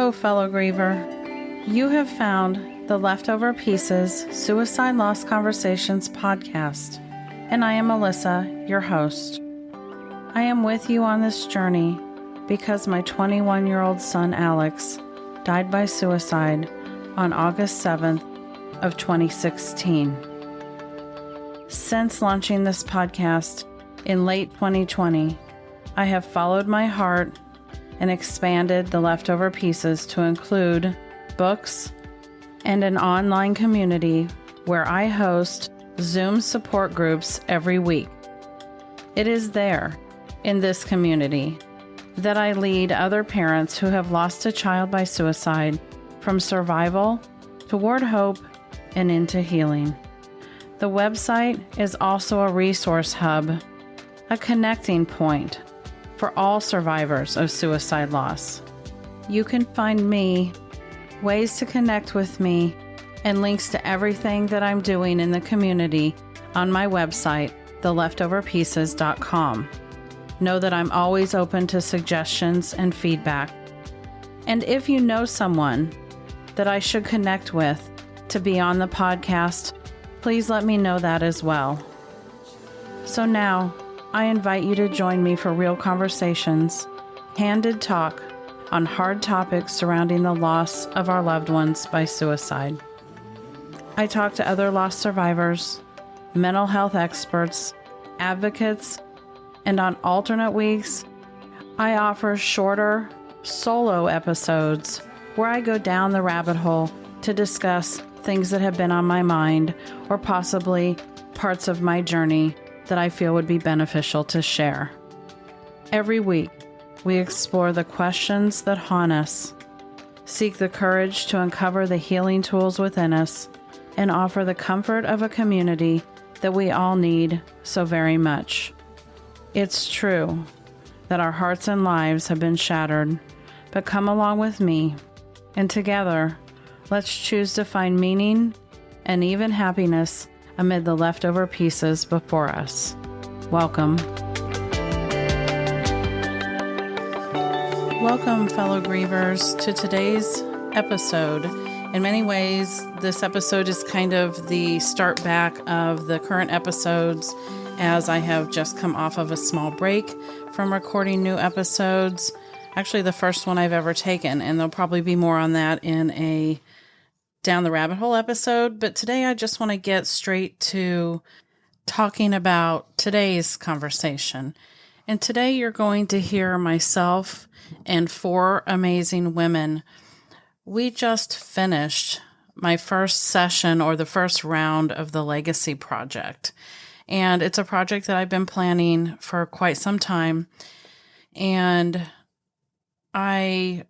Hello, fellow griever. You have found the Leftover Pieces Suicide Loss Conversations podcast, and I am Melissa, your host. I am with you on this journey because my 21-year-old son, Alex, died by suicide on August 7th of 2016. Since launching this podcast in late 2020, I have followed my heart and expanded the Leftover Pieces to include books and an online community where I host Zoom support groups every week. It is there, in this community, that I lead other parents who have lost a child by suicide from survival toward hope and into healing. The website is also a resource hub, a connecting point for all survivors of suicide loss. You can find me, ways to connect with me, and links to everything that I'm doing in the community on my website, theleftoverpieces.com. Know that I'm always open to suggestions and feedback. And if you know someone that I should connect with to be on the podcast, please let me know that as well. So now, I invite you to join me for real conversations, candid talk on hard topics surrounding the loss of our loved ones by suicide. I talk to other loss survivors, mental health experts, advocates, and on alternate weeks, I offer shorter, solo episodes where I go down the rabbit hole to discuss things that have been on my mind or possibly parts of my journey that I feel would be beneficial to share. Every week, we explore the questions that haunt us, seek the courage to uncover the healing tools within us, and offer the comfort of a community that we all need so very much. It's true that our hearts and lives have been shattered, but come along with me, and together, let's choose to find meaning and even happiness amid the leftover pieces before us. Welcome. Welcome, fellow grievers, to today's episode. In many ways, this episode is kind of the start back of the current episodes, as I have just come off of a small break from recording new episodes. Actually, the first one I've ever taken, and there'll probably be more on that in a Down the Rabbit Hole episode. But today I just want to get straight to talking about today's conversation. And today you're going to hear myself and 4 amazing women. We just finished my first session, or the first round, of the Legacy Project. And it's a project that I've been planning for quite some time. And I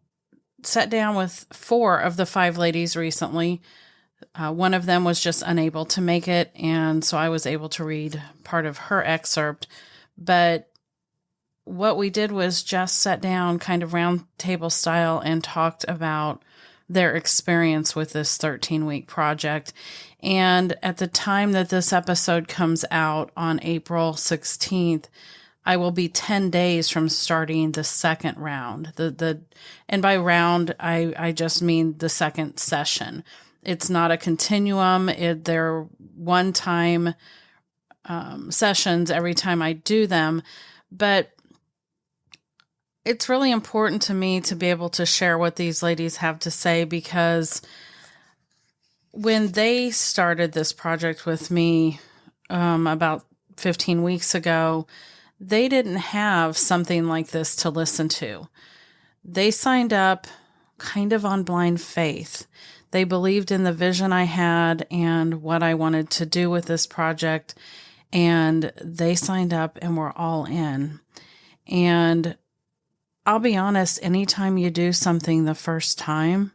sat down with 4 of the 5 ladies recently. One of them was just unable to make it, and so I was able to read part of her excerpt. But what we did was just sat down kind of round table style and talked about their experience with this 13-week project. And at the time that this episode comes out on April 16th, I will be 10 days from starting the second round. And by round, I just mean the second session. It's not a continuum. They're one-time sessions every time I do them. But it's really important to me to be able to share what these ladies have to say, because when they started this project with me about 15 weeks ago, they didn't have something like this to listen to. They signed up kind of on blind faith. They believed in the vision I had and what I wanted to do with this project, and they signed up and were all in. And I'll be honest, anytime you do something the first time,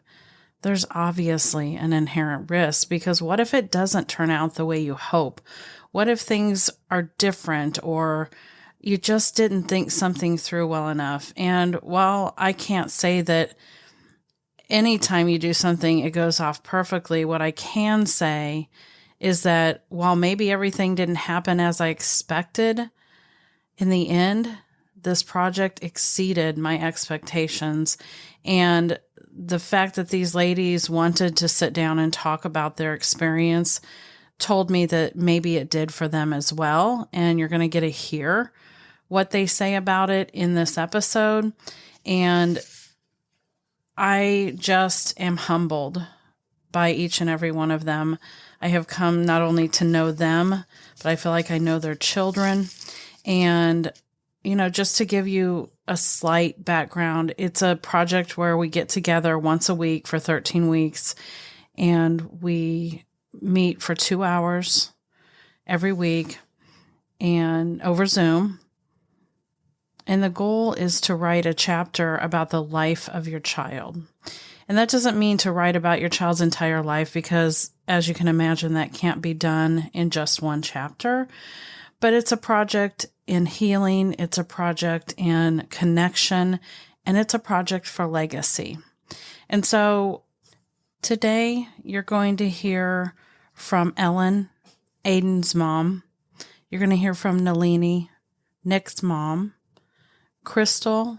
there's obviously an inherent risk, because what if it doesn't turn out the way you hope? What if things are different, or you just didn't think something through well enough? And while I can't say that anytime you do something, it goes off perfectly, what I can say is that while maybe everything didn't happen as I expected, in the end, this project exceeded my expectations. And the fact that these ladies wanted to sit down and talk about their experience told me that maybe it did for them as well. And you're going to get to hear what they say about it in this episode. And I just am humbled by each and every one of them. I have come not only to know them, but I feel like I know their children. And, just to give you a slight background, it's a project where we get together once a week for 13 weeks and we meet for 2 hours every week and over Zoom. And the goal is to write a chapter about the life of your child. And that doesn't mean to write about your child's entire life because, as you can imagine, that can't be done in just one chapter. But it's a project in healing, it's a project in connection, and it's a project for legacy. And so today you're going to hear from Ellen, Aidan's mom. You're going to hear from Nalini, Nick's mom, Crystal,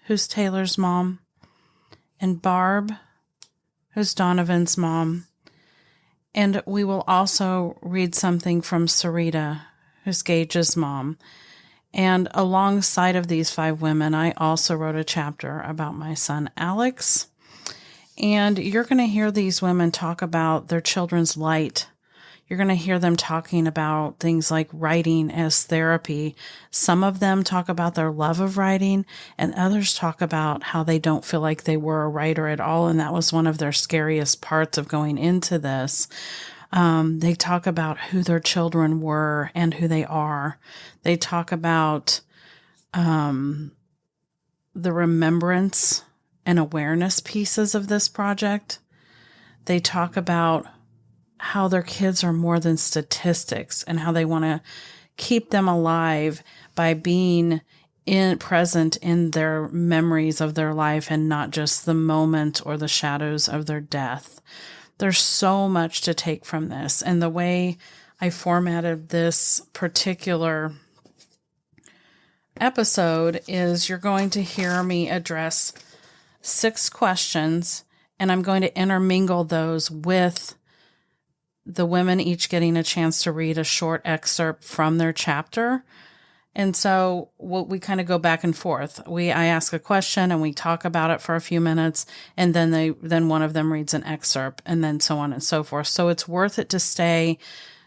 who's Taylor's mom, and Barb, who's Donavon's mom. And we will also read something from Cerita, who's Gages' mom. And alongside of these 5 women, I also wrote a chapter about my son, Alex. And you're going to hear these women talk about their children's light. You're going to hear them talking about things like writing as therapy. Some of them talk about their love of writing, and others talk about how they don't feel like they were a writer at all. And that was one of their scariest parts of going into this. They talk about who their children were and who they are. They talk about the remembrance and awareness pieces of this project. They talk about how their kids are more than statistics and how they want to keep them alive by being present in their memories of their life and not just the moment or the shadows of their death. There's so much to take from this. And the way I formatted this particular episode is you're going to hear me address 6 questions, and I'm going to intermingle those with the women each getting a chance to read a short excerpt from their chapter. And so we kind of go back and forth. I ask a question and we talk about it for a few minutes, and then one of them reads an excerpt, and then so on and so forth. So it's worth it to stay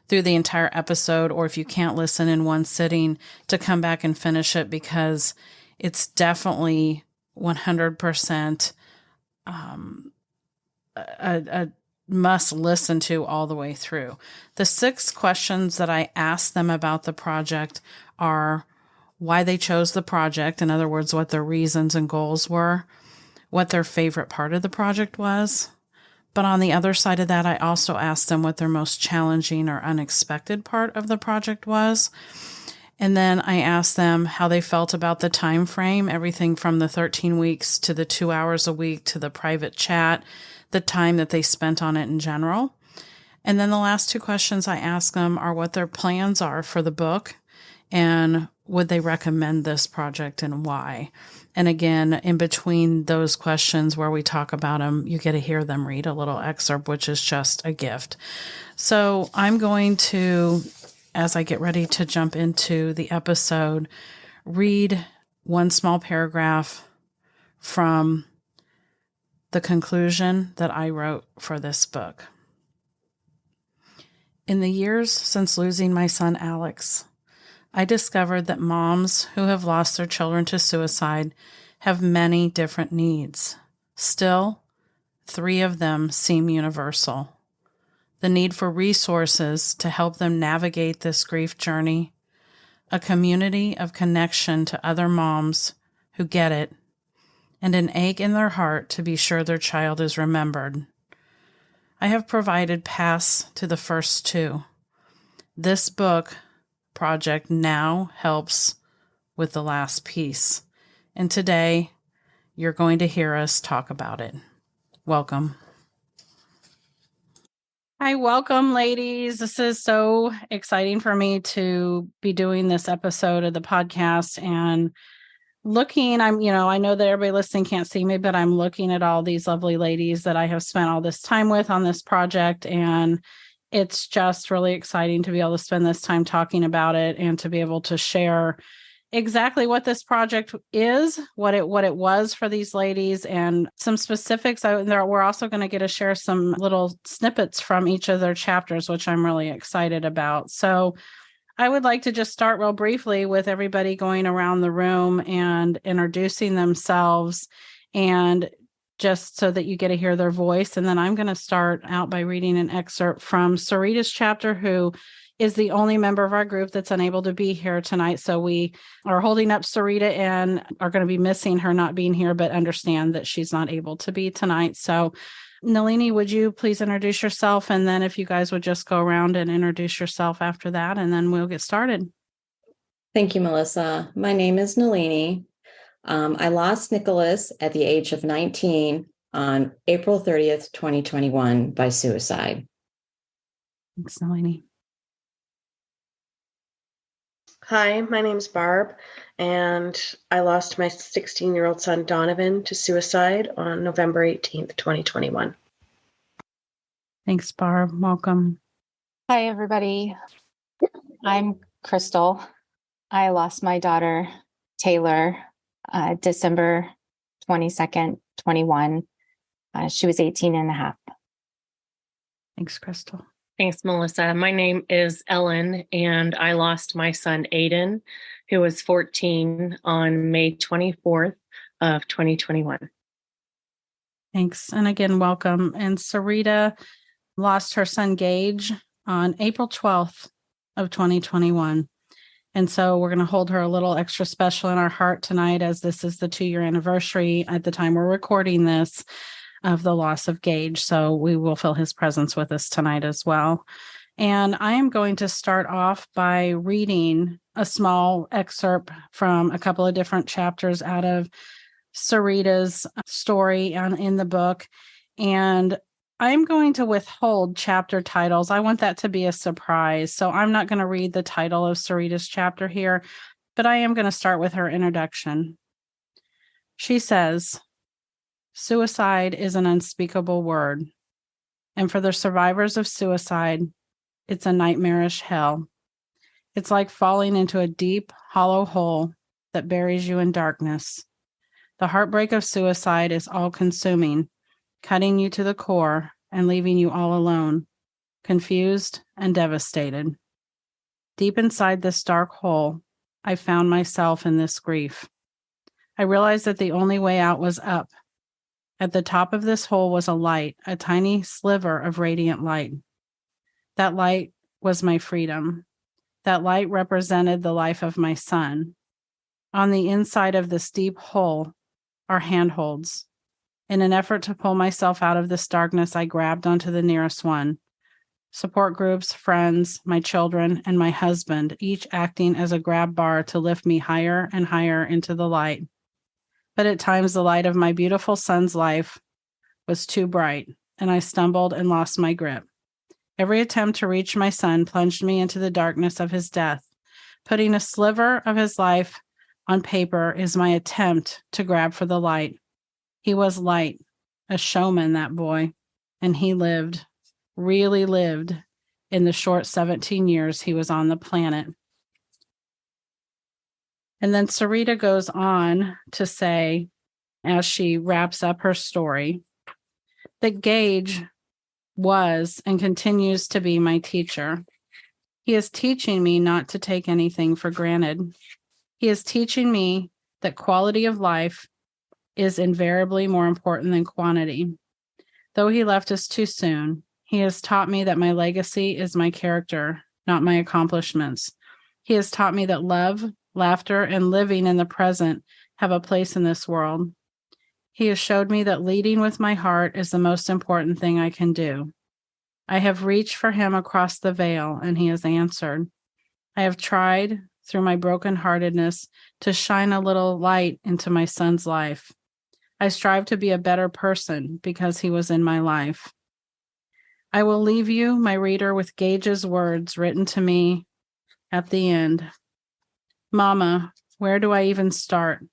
through the entire episode, or if you can't listen in one sitting, to come back and finish it, because it's definitely 100% a must listen to all the way through. The 6 questions that I asked them about the project are why they chose the project, in other words, what their reasons and goals were, what their favorite part of the project was. But on the other side of that, I also asked them what their most challenging or unexpected part of the project was. And then I asked them how they felt about the time frame, everything from the 13 weeks to the 2 hours a week to the private chat, the time that they spent on it in general. And then the last 2 questions I ask them are what their plans are for the book and would they recommend this project and why. And again, in between those questions where we talk about them, you get to hear them read a little excerpt, which is just a gift. So I'm going to, as I get ready to jump into the episode, read one small paragraph from the conclusion that I wrote for this book. In the years since losing my son Alex, I discovered that moms who have lost their children to suicide have many different needs. Still, 3 of them seem universal. The need for resources to help them navigate this grief journey, a community of connection to other moms who get it, and an ache in their heart to be sure their child is remembered. I have provided paths to the first 2. This book project now helps with the last piece. And today, you're going to hear us talk about it. Welcome. Hi, welcome, ladies. This is so exciting for me to be doing this episode of the podcast. And looking, I know that everybody listening can't see me, but I'm looking at all these lovely ladies that I have spent all this time with on this project. And it's just really exciting to be able to spend this time talking about it and to be able to share exactly what this project is, what it was for these ladies, and some specifics. We're also going to get to share some little snippets from each of their chapters, which I'm really excited about. So I would like to just start real briefly with everybody going around the room and introducing themselves, and just so that you get to hear their voice. And then I'm going to start out by reading an excerpt from Cerita's chapter, who is the only member of our group that's unable to be here tonight. So we are holding up Cerita and are going to be missing her not being here, but understand that she's not able to be tonight. So Nalini, would you please introduce yourself? And then if you guys would just go around and introduce yourself after that, and then we'll get started. Thank you, Melissa. My name is Nalini. I lost Nicholas at the age of 19 on April 30th, 2021 by suicide. Thanks, Nalini. Hi, my name's Barb, and I lost my 16-year-old son, Donavon, to suicide on November 18th, 2021. Thanks, Barb. Welcome. Hi, everybody. I'm Crystal. I lost my daughter, Taylor, December 22nd, 21. She was 18 and a half. Thanks, Crystal. Thanks, Melissa. My name is Ellen, and I lost my son, Aidan, who was 14 on May 24th of 2021. Thanks. And again, welcome. And Cerita lost her son, Gage, on April 12th of 2021. And so we're going to hold her a little extra special in our heart tonight, as this is the 2-year anniversary at the time we're recording this of the loss of Gage. So we will feel his presence with us tonight as well. And I am going to start off by reading a small excerpt from a couple of different chapters out of Cerita's story in the book. And I'm going to withhold chapter titles. I want that to be a surprise. So I'm not going to read the title of Cerita's chapter here, but I am going to start with her introduction. She says, "Suicide is an unspeakable word, and for the survivors of suicide, it's a nightmarish hell. It's like falling into a deep, hollow hole that buries you in darkness. The heartbreak of suicide is all-consuming, cutting you to the core and leaving you all alone, confused and devastated. Deep inside this dark hole, I found myself in this grief. I realized that the only way out was up. At the top of this hole was a light, a tiny sliver of radiant light. That light was my freedom. That light represented the life of my son. On the inside of this deep hole are handholds. In an effort to pull myself out of this darkness, I grabbed onto the nearest one. Support groups, friends, my children, and my husband, each acting as a grab bar to lift me higher and higher into the light. But at times, the light of my beautiful son's life was too bright, and I stumbled and lost my grip. Every attempt to reach my son plunged me into the darkness of his death. Putting a sliver of his life on paper is my attempt to grab for the light. He was light, a showman, that boy, and he lived, really lived, in the short 17 years he was on the planet." And then Cerita goes on to say, as she wraps up her story, that Gage was and continues to be my teacher. He is teaching me not to take anything for granted. He is teaching me that quality of life is invariably more important than quantity. Though he left us too soon, he has taught me that my legacy is my character, not my accomplishments. He has taught me that love, laughter, and living in the present have a place in this world. He has showed me that leading with my heart is the most important thing I can do. I have reached for him across the veil, and he has answered. I have tried, through my brokenheartedness, to shine a little light into my son's life. I strive to be a better person because he was in my life. I will leave you, my reader, with Gage's words written to me at the end. Mama, where do I even start?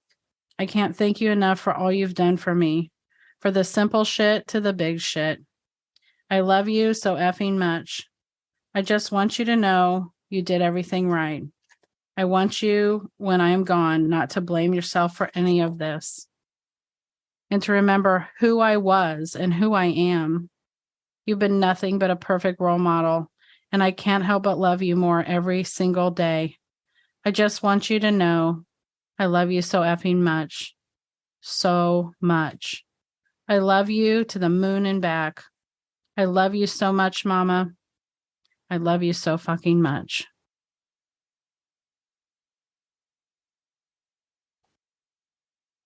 I can't thank you enough for all you've done for me, for the simple shit to the big shit. I love you so effing much. I just want you to know you did everything right. I want you, when I am gone, not to blame yourself for any of this, and to remember who I was and who I am. You've been nothing but a perfect role model, and I can't help but love you more every single day. I just want you to know I love you so effing much. So much. I love you to the moon and back. I love you so much, Mama. I love you so fucking much.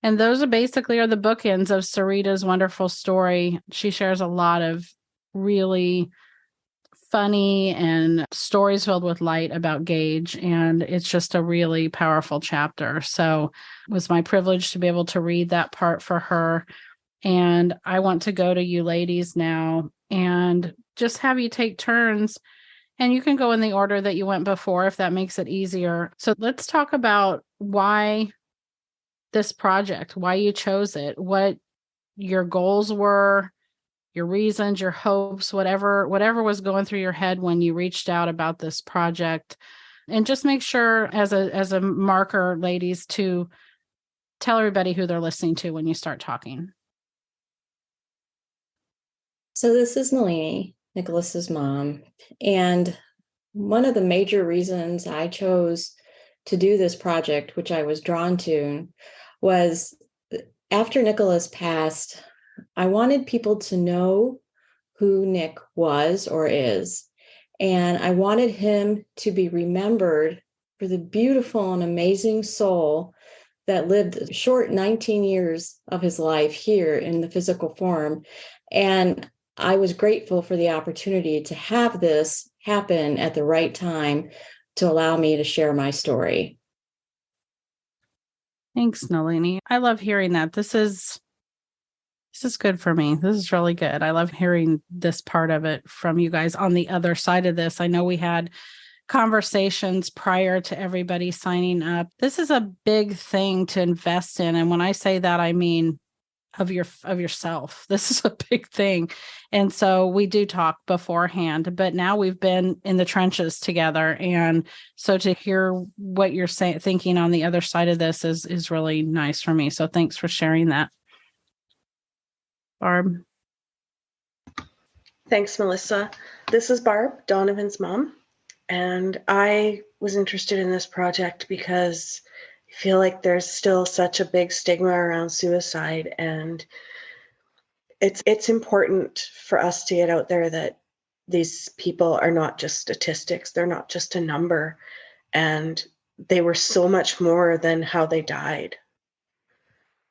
And those are basically the bookends of Cerita's wonderful story. She shares a lot of really funny and stories filled with light about Gage, and it's just a really powerful chapter. So it was my privilege to be able to read that part for her. And I want to go to you ladies now and just have you take turns, and you can go in the order that you went before if that makes it easier. So let's talk about why this project, why you chose it, what your goals were, your reasons, your hopes, whatever was going through your head when you reached out about this project. And just make sure as a marker, ladies, to tell everybody who they're listening to when you start talking. So this is Nalini, Nicholas's mom. And one of the major reasons I chose to do this project, which I was drawn to, was after Nicholas passed, I wanted people to know who Nick was or is. And I wanted him to be remembered for the beautiful and amazing soul that lived a short 19 years of his life here in the physical form. And I was grateful for the opportunity to have this happen at the right time to allow me to share my story. Thanks, Nalini. I love hearing that. This is good for me. This is really good. I love hearing this part of it from you guys on the other side of this. I know we had conversations prior to everybody signing up. This is a big thing to invest in. And when I say that, I mean of yourself. This is a big thing. And so we do talk beforehand, but now we've been in the trenches together. And so to hear what you're thinking on the other side of this is really nice for me. So thanks for sharing that. Barb. Thanks, Melissa. This is Barb, Donavon's mom. And I was interested in this project because I feel like there's still such a big stigma around suicide. And it's important for us to get out there that these people are not just statistics. They're not just a number. And they were so much more than how they died.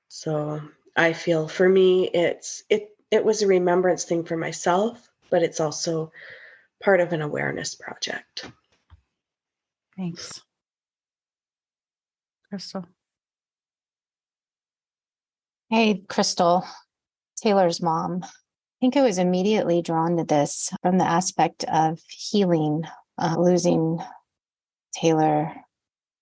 So I feel for me, it was a remembrance thing for myself, but it's also part of an awareness project. Thanks. Crystal. Hey, Crystal, Taylor's mom. I think I was immediately drawn to this from the aspect of healing. Losing Taylor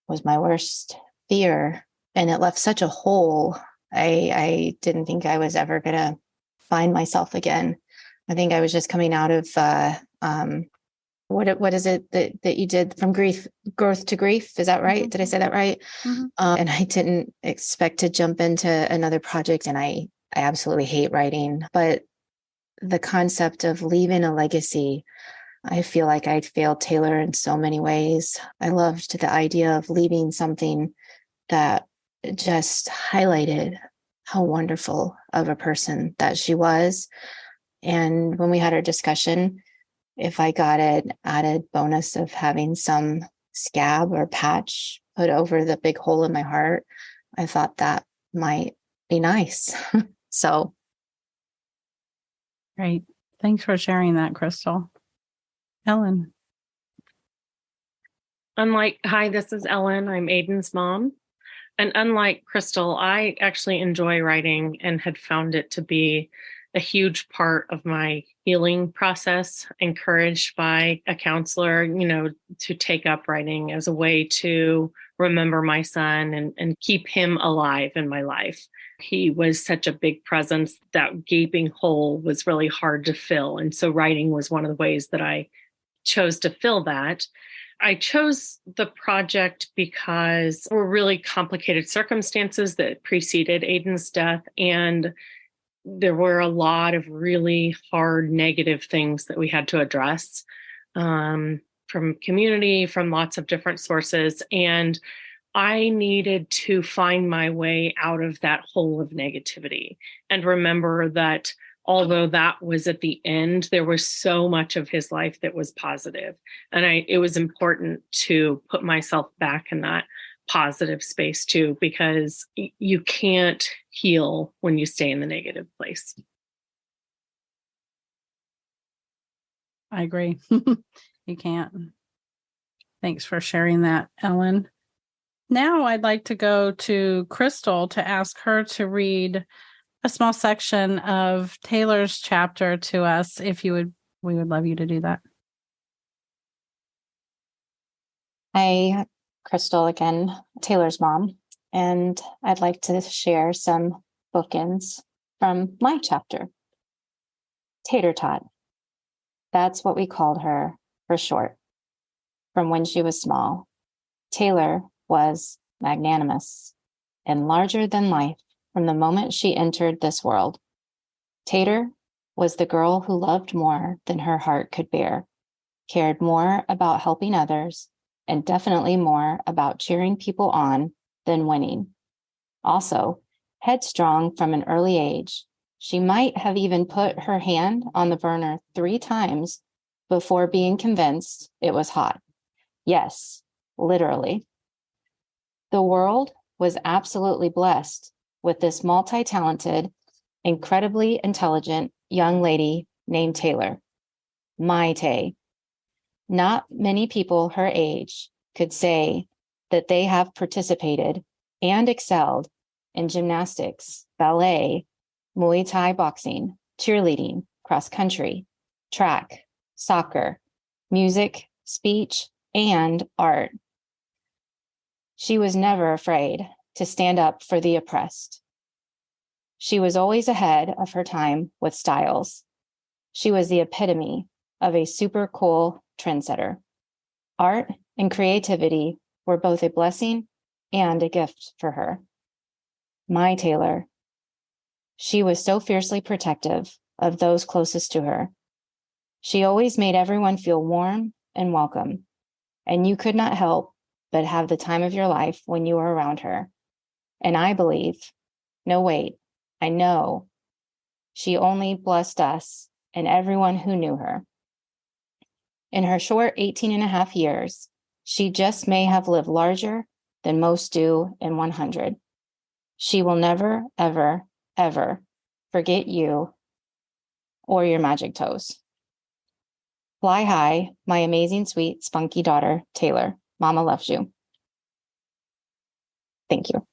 was my worst fear, and it left such a hole. I didn't think I was ever going to find myself again. I think I was just coming out of what is it that you did from growth to grief? Is that right? Mm-hmm. Did I say that right? Mm-hmm. And I didn't expect to jump into another project, and I absolutely hate writing, but the concept of leaving a legacy, I feel like I'd failed Taylor in so many ways. I loved the idea of leaving something that just highlighted how wonderful of a person that she was. And when we had our discussion, if I got an added bonus of having some scab or patch put over the big hole in my heart, I thought that might be nice. So. Great. Thanks for sharing that, Crystal. Ellen. Hi, this is Ellen. I'm Aidan's mom. And unlike Crystal, I actually enjoy writing and had found it to be a huge part of my healing process, encouraged by a counselor, to take up writing as a way to remember my son and keep him alive in my life. He was such a big presence. That gaping hole was really hard to fill. And so writing was one of the ways that I chose to fill that. I chose the project because there were really complicated circumstances that preceded Aidan's death. And there were a lot of really hard negative things that we had to address from community, from lots of different sources. And I needed to find my way out of that hole of negativity and remember that although that was at the end, there was so much of his life that was positive. And it was important to put myself back in that positive space too, because you can't heal when you stay in the negative place. I agree. You can't. Thanks for sharing that, Ellen. Now I'd like to go to Crystal to ask her to read a small section of Taylor's chapter to us. If you would, we would love you to do that. Hi, Crystal again, Taylor's mom, and I'd like to share some bookends from my chapter. Tater Tot. That's what we called her for short. From when she was small, Taylor was magnanimous and larger than life from the moment she entered this world. Tater was the girl who loved more than her heart could bear, cared more about helping others, and definitely more about cheering people on than winning. Also, headstrong from an early age, she might have even put her hand on the burner 3 times before being convinced it was hot. Yes, literally. The world was absolutely blessed with this multi-talented, incredibly intelligent young lady named Taylor. My Tay. Not many people her age could say that they have participated and excelled in gymnastics, ballet, Muay Thai boxing, cheerleading, cross country, track, soccer, music, speech, and art. She was never afraid to stand up for the oppressed. She was always ahead of her time with styles. She was the epitome of a super cool trendsetter. Art and creativity were both a blessing and a gift for her. My Taylor. She was so fiercely protective of those closest to her. She always made everyone feel warm and welcome, and you could not help but have the time of your life when you were around her. And I believe, no wait, I know, she only blessed us and everyone who knew her. In her short 18 and a half years, she just may have lived larger than most do in 100. She will never, ever, ever forget you or your magic toes. Fly high, my amazing, sweet, spunky daughter, Taylor. Mama loves you. Thank you.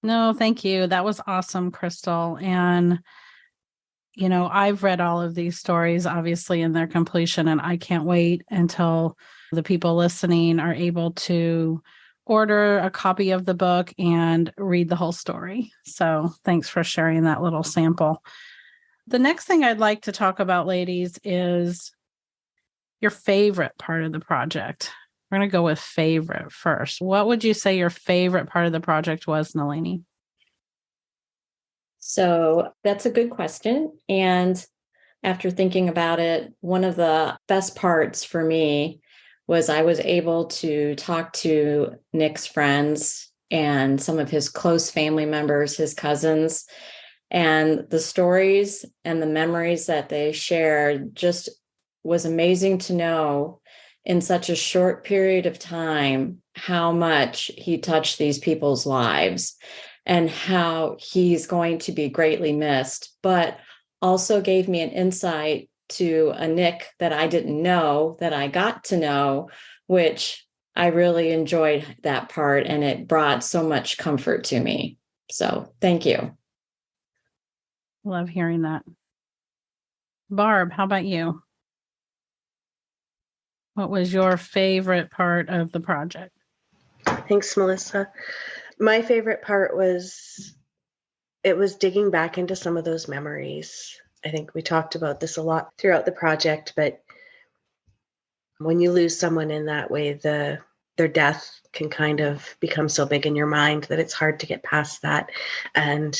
No, thank you. That was awesome, Crystal. And, I've read all of these stories, obviously, in their completion, and I can't wait until the people listening are able to order a copy of the book and read the whole story. So thanks for sharing that little sample. The next thing I'd like to talk about, ladies, is your favorite part of the project. We're going to go with favorite first. What would you say your favorite part of the project was, Nalini? So that's a good question. And after thinking about it, one of the best parts for me was I was able to talk to Nick's friends and some of his close family members, his cousins, and the stories and the memories that they shared just was amazing to know in such a short period of time how much he touched these people's lives and how he's going to be greatly missed, but also gave me an insight to a Nick that I didn't know, that I got to know, which I really enjoyed that part, and it brought so much comfort to me. So thank you. Love hearing that. Barb, how about you? What was your favorite part of the project? Thanks, Melissa. My favorite part was digging back into some of those memories. I think we talked about this a lot throughout the project, but when you lose someone in that way, their death can kind of become so big in your mind that it's hard to get past that. And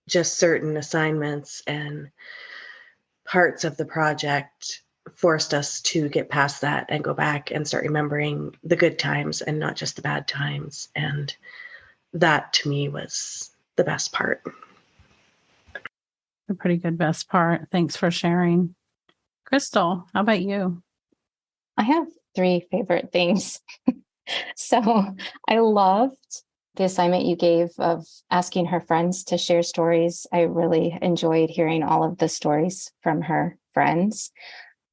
just certain assignments and parts of the project forced us to get past that and go back and start remembering the good times and not just the bad times. And that to me was the best part. A pretty good best part. Thanks for sharing. Crystal, how about you? I have 3 favorite things. So I loved the assignment you gave of asking her friends to share stories. I really enjoyed hearing all of the stories from her friends.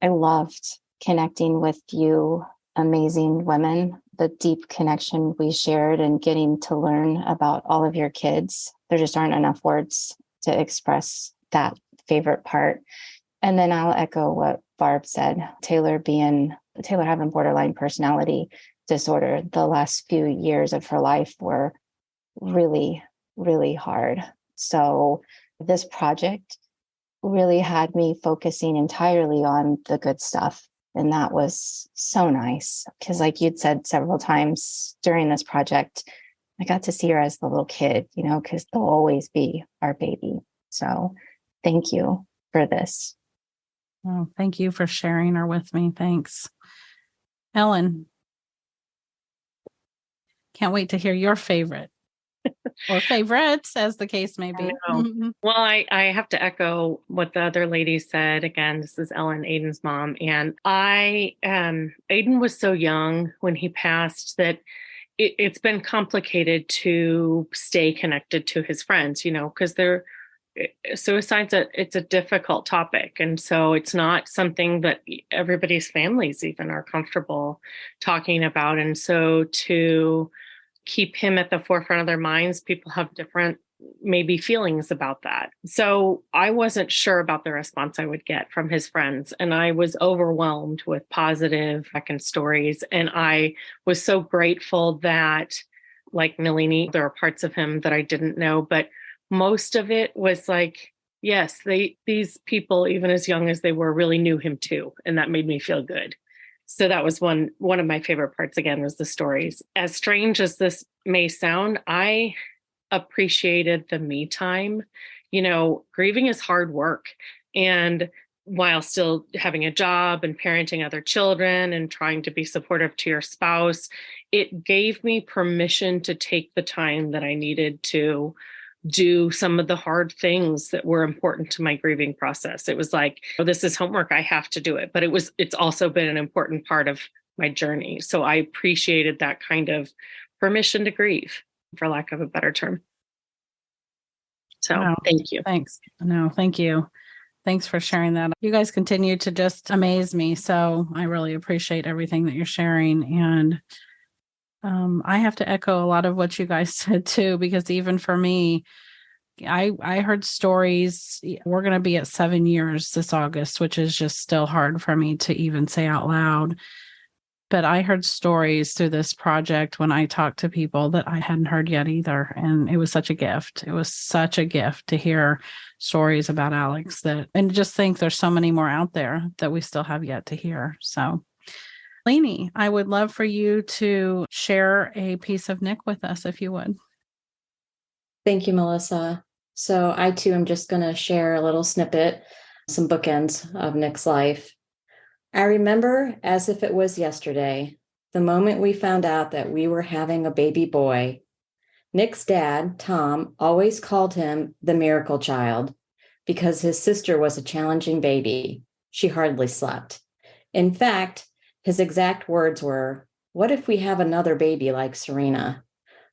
I loved connecting with you, amazing women, the deep connection we shared and getting to learn about all of your kids. There just aren't enough words to express that favorite part. And then I'll echo what Barb said. Taylor having borderline personality disorder, the last few years of her life were really, really hard. So this project really had me focusing entirely on the good stuff. And that was so nice because, like you'd said several times during this project, I got to see her as the little kid, because they'll always be our baby. So thank you for this. Oh, thank you for sharing her with me. Thanks. Ellen, can't wait to hear your favorite or favorites, as the case may be. Well, I have to echo what the other lady said. Again, this is Ellen, Aidan's mom. And Aidan was so young when he passed that it's been complicated to stay connected to his friends, because suicide's it's a difficult topic. And so it's not something that everybody's families even are comfortable talking about. And so to keep him at the forefront of their minds, people have different maybe feelings about that. So I wasn't sure about the response I would get from his friends. And I was overwhelmed with positive second stories. And I was so grateful that, like Nalini, there are parts of him that I didn't know, but most of it was like, yes, these people, even as young as they were, really knew him too. And that made me feel good. So that was one of my favorite parts, again, was the stories. As strange as this may sound, I appreciated the me time. Grieving is hard work. And while still having a job and parenting other children and trying to be supportive to your spouse, it gave me permission to take the time that I needed to do some of the hard things that were important to my grieving process. It was like, oh, this is homework, I have to do it. But it's also been an important part of my journey. So I appreciated that kind of permission to grieve, for lack of a better term. So Thank you. Thanks. No, thank you. Thanks for sharing that. You guys continue to just amaze me. So I really appreciate everything that you're sharing. And I have to echo a lot of what you guys said too, because even for me, I heard stories. We're going to be at 7 years this August, which is just still hard for me to even say out loud. But I heard stories through this project when I talked to people that I hadn't heard yet either. And it was such a gift. It was such a gift to hear stories about Alex and just think there's so many more out there that we still have yet to hear. So Nalini, I would love for you to share a piece of Nick with us, if you would. Thank you, Melissa. So I too am just going to share a little snippet, some bookends of Nick's life. I remember as if it was yesterday, the moment we found out that we were having a baby boy. Nick's dad, Tom, always called him the miracle child because his sister was a challenging baby. She hardly slept. In fact, his exact words were, "What if we have another baby like Serena?"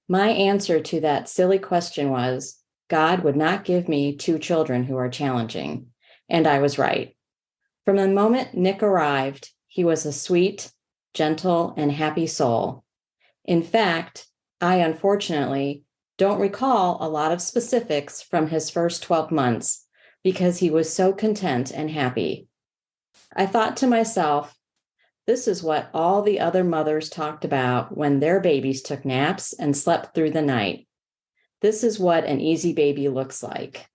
My answer to that silly question was, God would not give me 2 children who are challenging. And I was right. From the moment Nick arrived, he was a sweet, gentle, and happy soul. In fact, I unfortunately don't recall a lot of specifics from his first 12 months because he was so content and happy. I thought to myself, this is what all the other mothers talked about when their babies took naps and slept through the night. This is what an easy baby looks like.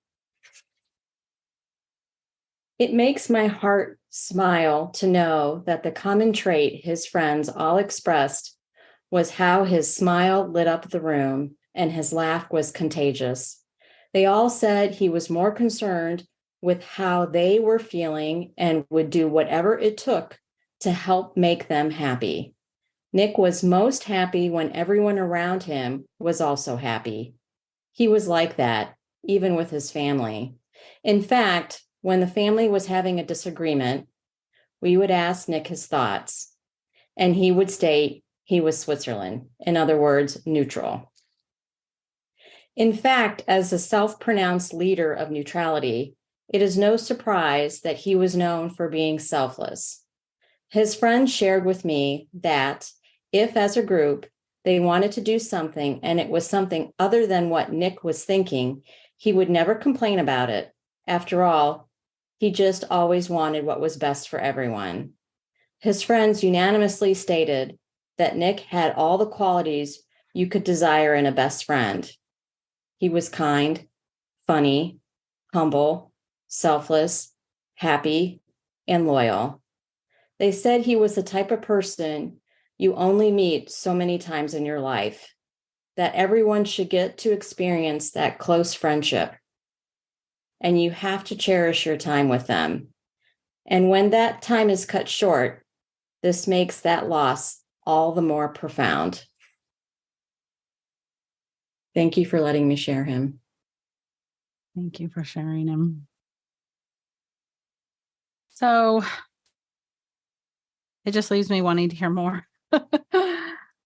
It makes my heart smile to know that the common trait his friends all expressed was how his smile lit up the room and his laugh was contagious. They all said he was more concerned with how they were feeling and would do whatever it took to help make them happy. Nick was most happy when everyone around him was also happy. He was like that, even with his family. In fact, when the family was having a disagreement, we would ask Nick his thoughts, and he would state he was Switzerland. In other words, neutral. In fact, as a self-pronounced leader of neutrality, it is no surprise that he was known for being selfless. His friends shared with me that if, as a group, they wanted to do something and it was something other than what Nick was thinking, he would never complain about it. After all, he just always wanted what was best for everyone. His friends unanimously stated that Nick had all the qualities you could desire in a best friend. He was kind, funny, humble, selfless, happy, and loyal. They said he was the type of person you only meet so many times in your life, that everyone should get to experience that close friendship. And you have to cherish your time with them. And when that time is cut short, this makes that loss all the more profound. Thank you for letting me share him. Thank you for sharing him. So it just leaves me wanting to hear more.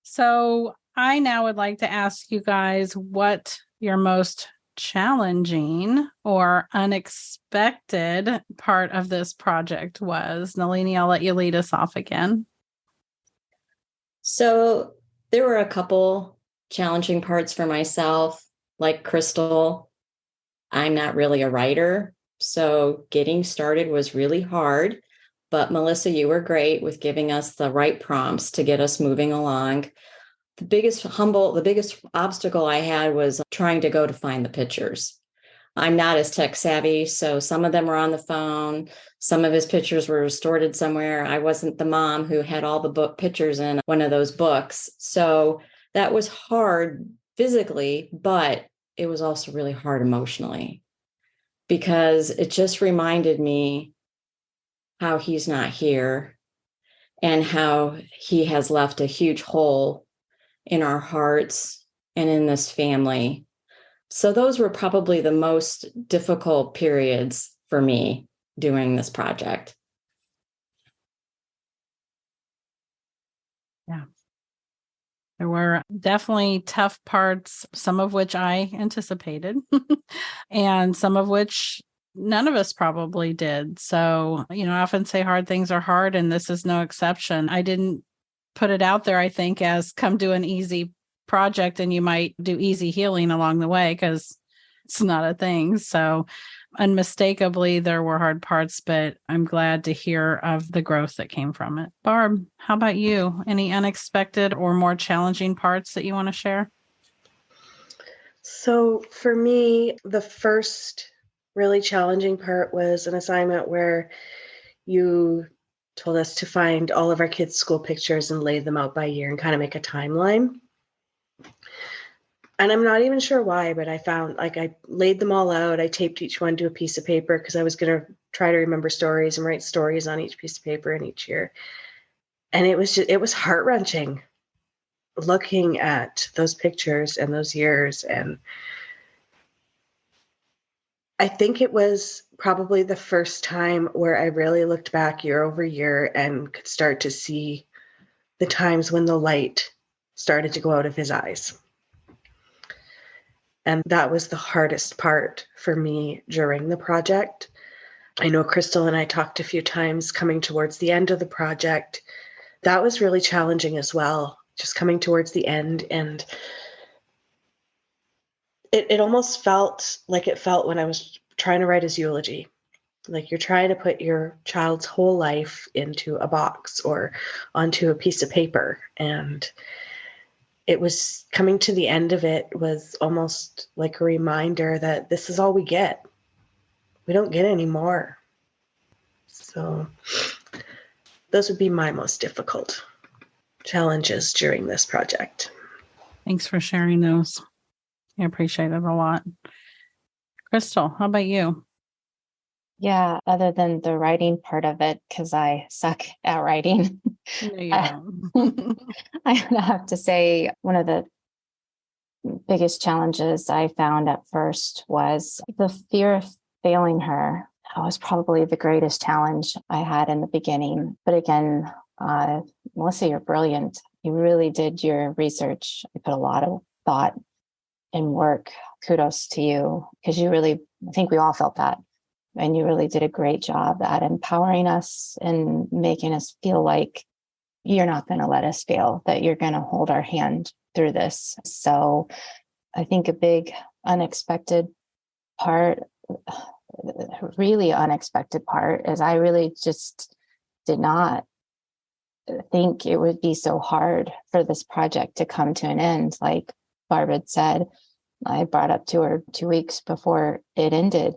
So I now would like to ask you guys what your most challenging or unexpected part of this project was. Nalini, I'll let you lead us off again. So there were a couple challenging parts for myself. Like Crystal, I'm not really a writer, so getting started was really hard. But Melissa, you were great with giving us the right prompts to get us moving along. The biggest obstacle I had was trying to go to find the pictures. I'm not as tech savvy, so some of them were on the phone. Some of his pictures were stored somewhere. I wasn't the mom who had all the book pictures in one of those books. So that was hard physically, but it was also really hard emotionally because it just reminded me how he's not here and how he has left a huge hole in our hearts and in this family. So those were probably the most difficult periods for me doing this project. Yeah. There were definitely tough parts, some of which I anticipated and some of which none of us probably did. So, I often say hard things are hard, and this is no exception. I didn't put it out there, I think, as come do an easy project and you might do easy healing along the way, because it's not a thing. So unmistakably, there were hard parts, but I'm glad to hear of the growth that came from it. Barb, how about you? Any unexpected or more challenging parts that you want to share? So for me, the first really challenging part was an assignment where you told us to find all of our kids' school pictures and lay them out by year and kind of make a timeline. And I'm not even sure why, but I laid them all out. I taped each one to a piece of paper because I was going to try to remember stories and write stories on each piece of paper in each year. And it was heart-wrenching looking at those pictures and those years. And I think it was probably the first time where I really looked back year over year and could start to see the times when the light started to go out of his eyes. And that was the hardest part for me during the project. I know Crystal and I talked a few times coming towards the end of the project. That was really challenging as well, just coming towards the end and it almost felt like it felt when I was trying to write his eulogy. Like you're trying to put your child's whole life into a box or onto a piece of paper. And it was coming to the end of it was almost like a reminder that this is all we get. We don't get any more. So those would be my most difficult challenges during this project. Thanks for sharing those. I appreciate it a lot. Crystal, how about you? Yeah, other than the writing part of it, because I suck at writing. No, you don't. I have to say, one of the biggest challenges I found at first was the fear of failing her. That was probably the greatest challenge I had in the beginning. But again, Melissa, you're brilliant. You really did your research. You put a lot of thought and work. Kudos to you, because you really, I think we all felt that. And you really did a great job at empowering us and making us feel like you're not going to let us fail, that you're going to hold our hand through this. So I think a big unexpected part, really unexpected part, is I really just did not think it would be so hard for this project to come to an end. Like Barb had said, I brought up to her 2 weeks before it ended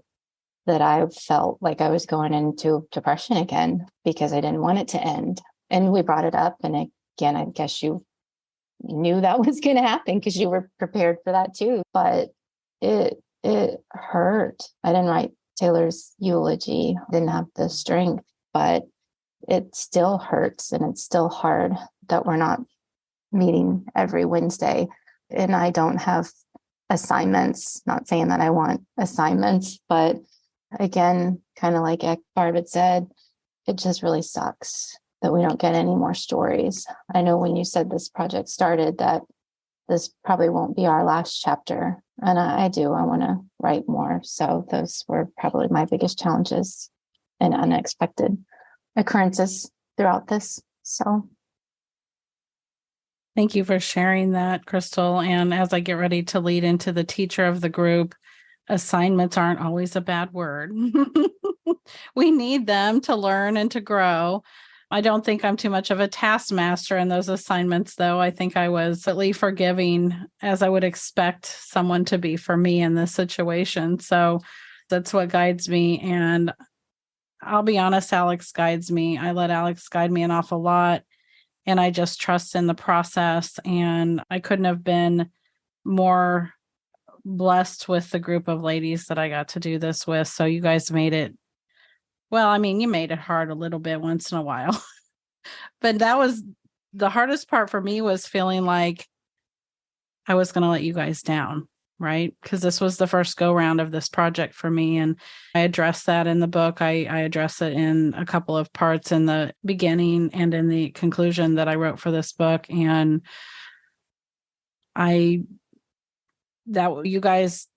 that I felt like I was going into depression again because I didn't want it to end. And we brought it up. And again, I guess you knew that was going to happen because you were prepared for that too. But it hurt. I didn't write Taylor's eulogy, didn't have the strength, but it still hurts and it's still hard that we're not meeting every Wednesday. And I don't have assignments, not saying that I want assignments, but again, kind of like Barb had said, it just really sucks that we don't get any more stories. I know when you said this project started that this probably won't be our last chapter. And I want to write more. So those were probably my biggest challenges and unexpected occurrences throughout this. So Thank you for sharing that, Crystal. And as I get ready to lead into the teacher of the group, assignments aren't always a bad word. We need them to learn and to grow. I don't think I'm too much of a taskmaster in those assignments, though. I think I was at least forgiving as I would expect someone to be for me in this situation. So that's what guides me. And I'll be honest, Alex guides me. I let Alex guide me an awful lot. And I just trust in the process. And I couldn't have been more blessed with the group of ladies that I got to do this with. So you guys made it, well, I mean, you made it hard a little bit once in a while. But that was the hardest part for me, was feeling like I was going to let you guys down, right? Because this was the first go round of this project for me. And I addressed that in the book. I address it in a couple of parts in the beginning and in the conclusion that I wrote for this book. And that you guys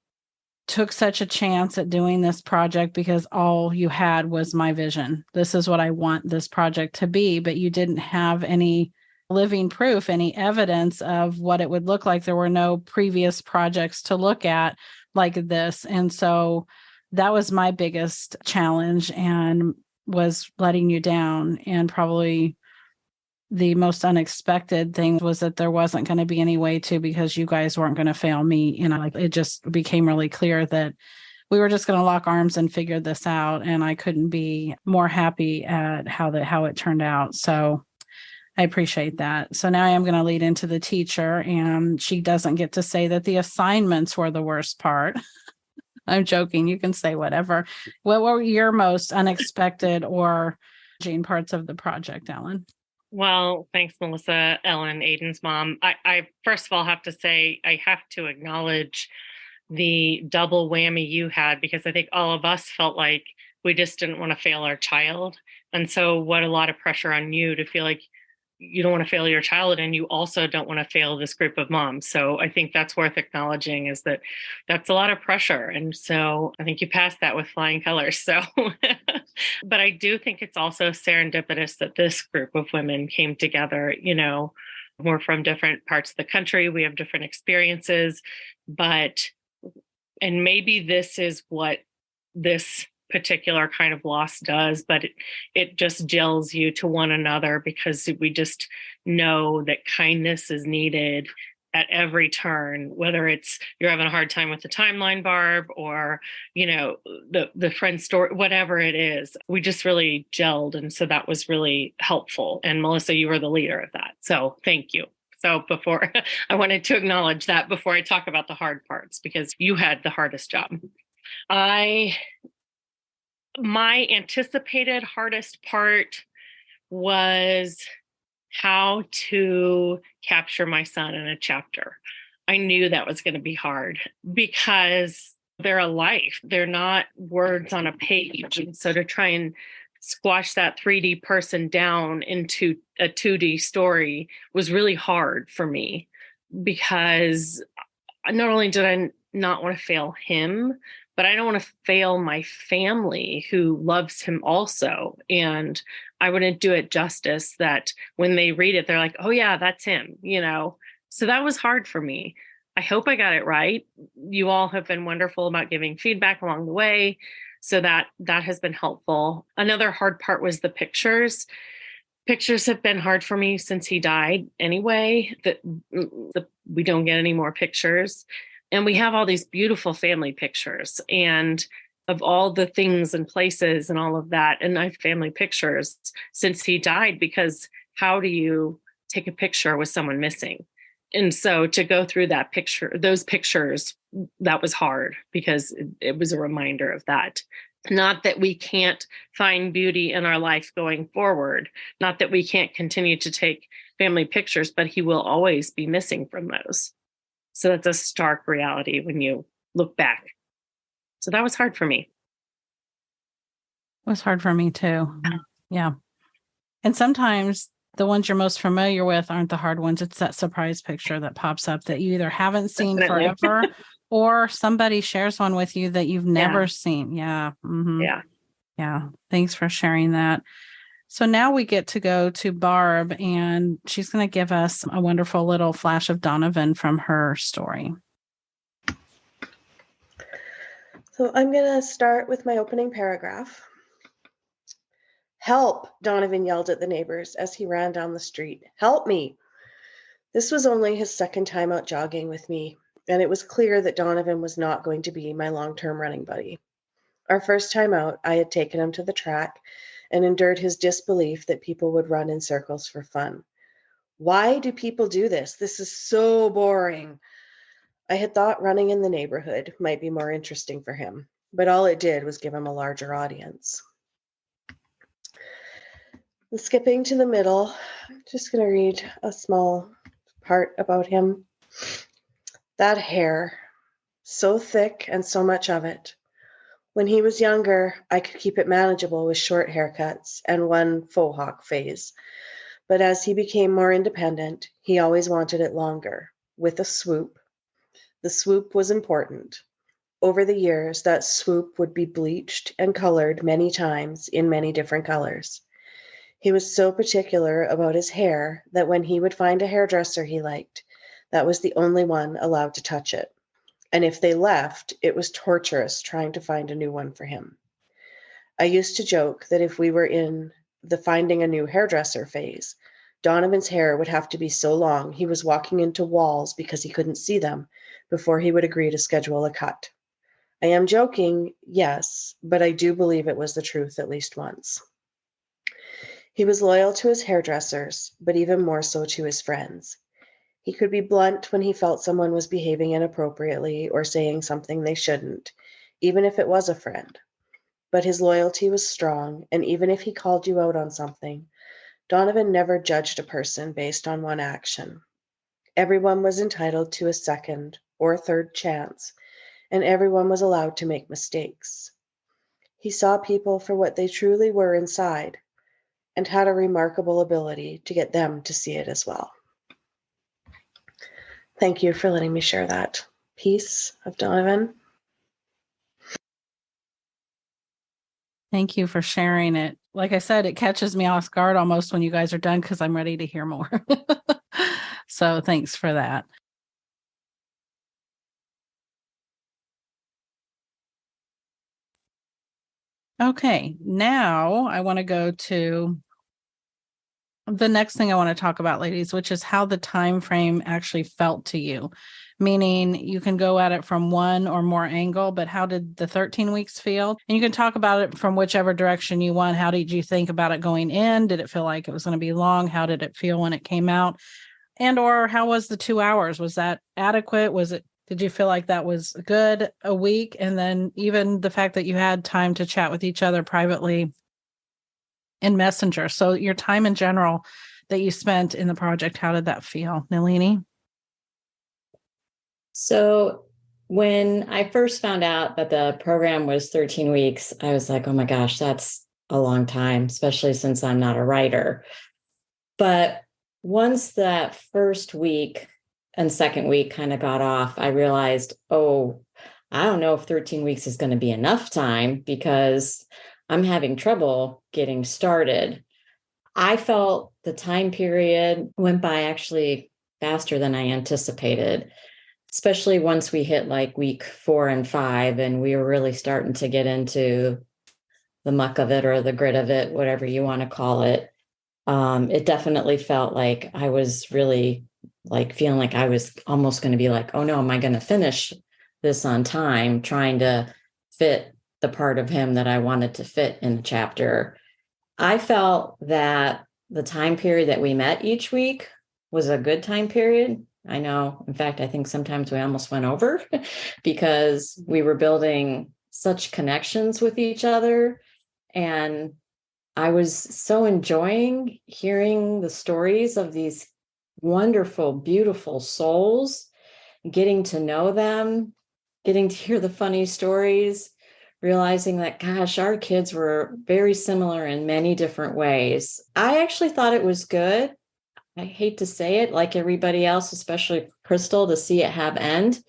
took such a chance at doing this project because all you had was my vision. This is what I want this project to be, but you didn't have any living proof, any evidence of what it would look like. There were no previous projects to look at like this. And so that was my biggest challenge, and was letting you down. And probably the most unexpected thing was that there wasn't going to be any way to, because you guys weren't going to fail me. And it just became really clear that we were just going to lock arms and figure this out. And I couldn't be more happy at how it turned out. So I appreciate that. So now I am going to lead into the teacher, and she doesn't get to say that the assignments were the worst part. I'm joking. You can say whatever. What were your most unexpected or challenging parts of the project, Ellen? Well, thanks, Melissa, Ellen, Aidan's mom. I first of all have to say, I have to acknowledge the double whammy you had, because I think all of us felt like we just didn't want to fail our child. And so what a lot of pressure on you to feel like you don't want to fail your child, and you also don't want to fail this group of moms. So I think that's worth acknowledging, is that that's a lot of pressure. And so I think you passed that with flying colors. So, but I do think it's also serendipitous that this group of women came together. We're from different parts of the country. We have different experiences, but And maybe this is what this particular kind of loss does, but it just gels you to one another, because we just know that kindness is needed at every turn, whether it's you're having a hard time with the timeline, Barb, or, the friend story, whatever it is, we just really gelled. And so that was really helpful. And Melissa, you were the leader of that. So thank you. So before I wanted to acknowledge that before I talk about the hard parts, because you had the hardest job. My anticipated hardest part was how to capture my son in a chapter. I knew that was going to be hard because they're a life. They're not words on a page. And so to try and squash that 3D person down into a 2D story was really hard for me, because not only did I not want to fail him, but I don't want to fail my family who loves him also. And I wouldn't do it justice that when they read it, they're like, oh yeah, that's him, So that was hard for me. I hope I got it right. You all have been wonderful about giving feedback along the way. So that has been helpful. Another hard part was the pictures. Pictures have been hard for me since he died anyway, that we don't get any more pictures. And we have all these beautiful family pictures and of all the things and places and all of that. And I have family pictures since he died, because how do you take a picture with someone missing? And so to go through those pictures, that was hard, because it was a reminder of that. Not that we can't find beauty in our life going forward, not that we can't continue to take family pictures, but he will always be missing from those. So that's a stark reality when you look back. So that was hard for me. It was hard for me too. Yeah. And sometimes the ones you're most familiar with aren't the hard ones. It's that surprise picture that pops up that you either haven't seen Definitely. forever or somebody shares one with you that you've never seen. Yeah. Mm-hmm. Yeah. Thanks for sharing that. So now we get to go to Barb, and she's going to give us a wonderful little flash of Donavon from her story. So I'm going to start with my opening paragraph. Help, Donavon yelled at the neighbors as he ran down the street. Help me. This was only his second time out jogging with me, and it was clear that Donavon was not going to be my long-term running buddy. Our first time out, I had taken him to the track and endured his disbelief that people would run in circles for fun. Why do people do this? This is so boring. I had thought running in the neighborhood might be more interesting for him, but all it did was give him a larger audience. And skipping to the middle, I'm just going to read a small part about him. That hair, so thick and so much of it. When he was younger, I could keep it manageable with short haircuts and one faux hawk phase. But as he became more independent, he always wanted it longer, with a swoop. The swoop was important. Over the years, that swoop would be bleached and colored many times in many different colors. He was so particular about his hair that when he would find a hairdresser he liked, that was the only one allowed to touch it. And if they left, it was torturous trying to find a new one for him. I used to joke that if we were in the finding a new hairdresser phase, Donavon's hair would have to be so long he was walking into walls because he couldn't see them before he would agree to schedule a cut. I am joking, yes, but I do believe it was the truth at least once. He was loyal to his hairdressers, but even more so to his friends. He could be blunt when he felt someone was behaving inappropriately or saying something they shouldn't, even if it was a friend. But his loyalty was strong, and even if he called you out on something, Donavon never judged a person based on one action. Everyone was entitled to a second or third chance, and everyone was allowed to make mistakes. He saw people for what they truly were inside, and had a remarkable ability to get them to see it as well. Thank you for letting me share that piece of Donavon. Thank you for sharing it. Like I said, it catches me off guard almost when you guys are done, because I'm ready to hear more. So thanks for that. Okay, now I want to go to the next thing I want to talk about, ladies, which is how the time frame actually felt to you. Meaning you can go at it from one or more angle, but how did the 13 weeks feel? And you can talk about it from whichever direction you want. How did you think about it going in? Did it feel like it was going to be long? How did it feel when it came out? And or how was the 2 hours? Was that adequate? Did you feel like that was good a week? And then even the fact that you had time to chat with each other privately in Messenger. So your time in general that you spent in the project, how did that feel, Nalini? So when I first found out that the program was 13 weeks, I was like, oh my gosh, that's a long time, especially since I'm not a writer. But once that first week and second week kind of got off, I realized, oh, I don't know if 13 weeks is going to be enough time because I'm having trouble getting started. I felt the time period went by actually faster than I anticipated, especially once we hit like week 4 and 5, and we were really starting to get into the muck of it or the grit of it, whatever you want to call it. It definitely felt like I was really like feeling like I was almost going to be like, oh no, am I going to finish this on time, trying to fit the part of him that I wanted to fit in the chapter. I felt that the time period that we met each week was a good time period. I know, in fact, I think sometimes we almost went over because we were building such connections with each other. And I was so enjoying hearing the stories of these wonderful, beautiful souls, getting to know them, getting to hear the funny stories, realizing that, gosh, our kids were very similar in many different ways. I actually thought it was good. I hate to say it, like everybody else, especially Crystal, to see it have end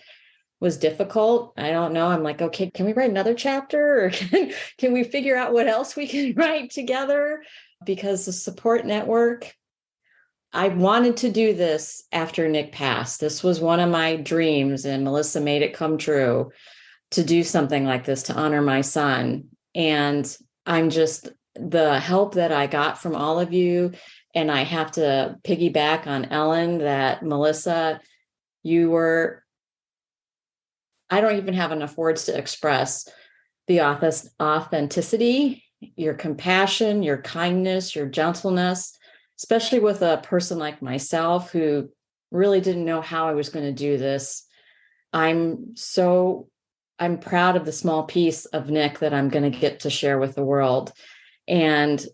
was difficult. I don't know. I'm like, okay, can we write another chapter or can we figure out what else we can write together? Because the support network, I wanted to do this after Nick passed. This was one of my dreams, and Melissa made it come true to do something like this to honor my son. And I'm just the help that I got from all of you. And I have to piggyback on Ellen that Melissa, you were, I don't even have enough words to express the authenticity, your compassion, your kindness, your gentleness, especially with a person like myself who really didn't know how I was going to do this. I'm proud of the small piece of Nick that I'm going to get to share with the world. And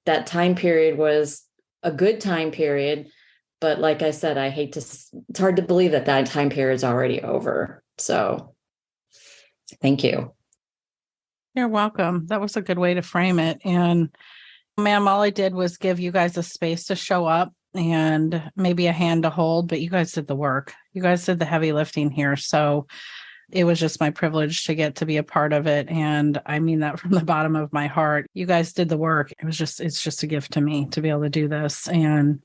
that time period was a good time period. But like I said, it's hard to believe that time period is already over. So thank you. You're welcome. That was a good way to frame it. And ma'am, all I did was give you guys a space to show up and maybe a hand to hold, but you guys did the work. You guys did the heavy lifting here. So it was just my privilege to get to be a part of it. And I mean that from the bottom of my heart. You guys did the work. It's just a gift to me to be able to do this and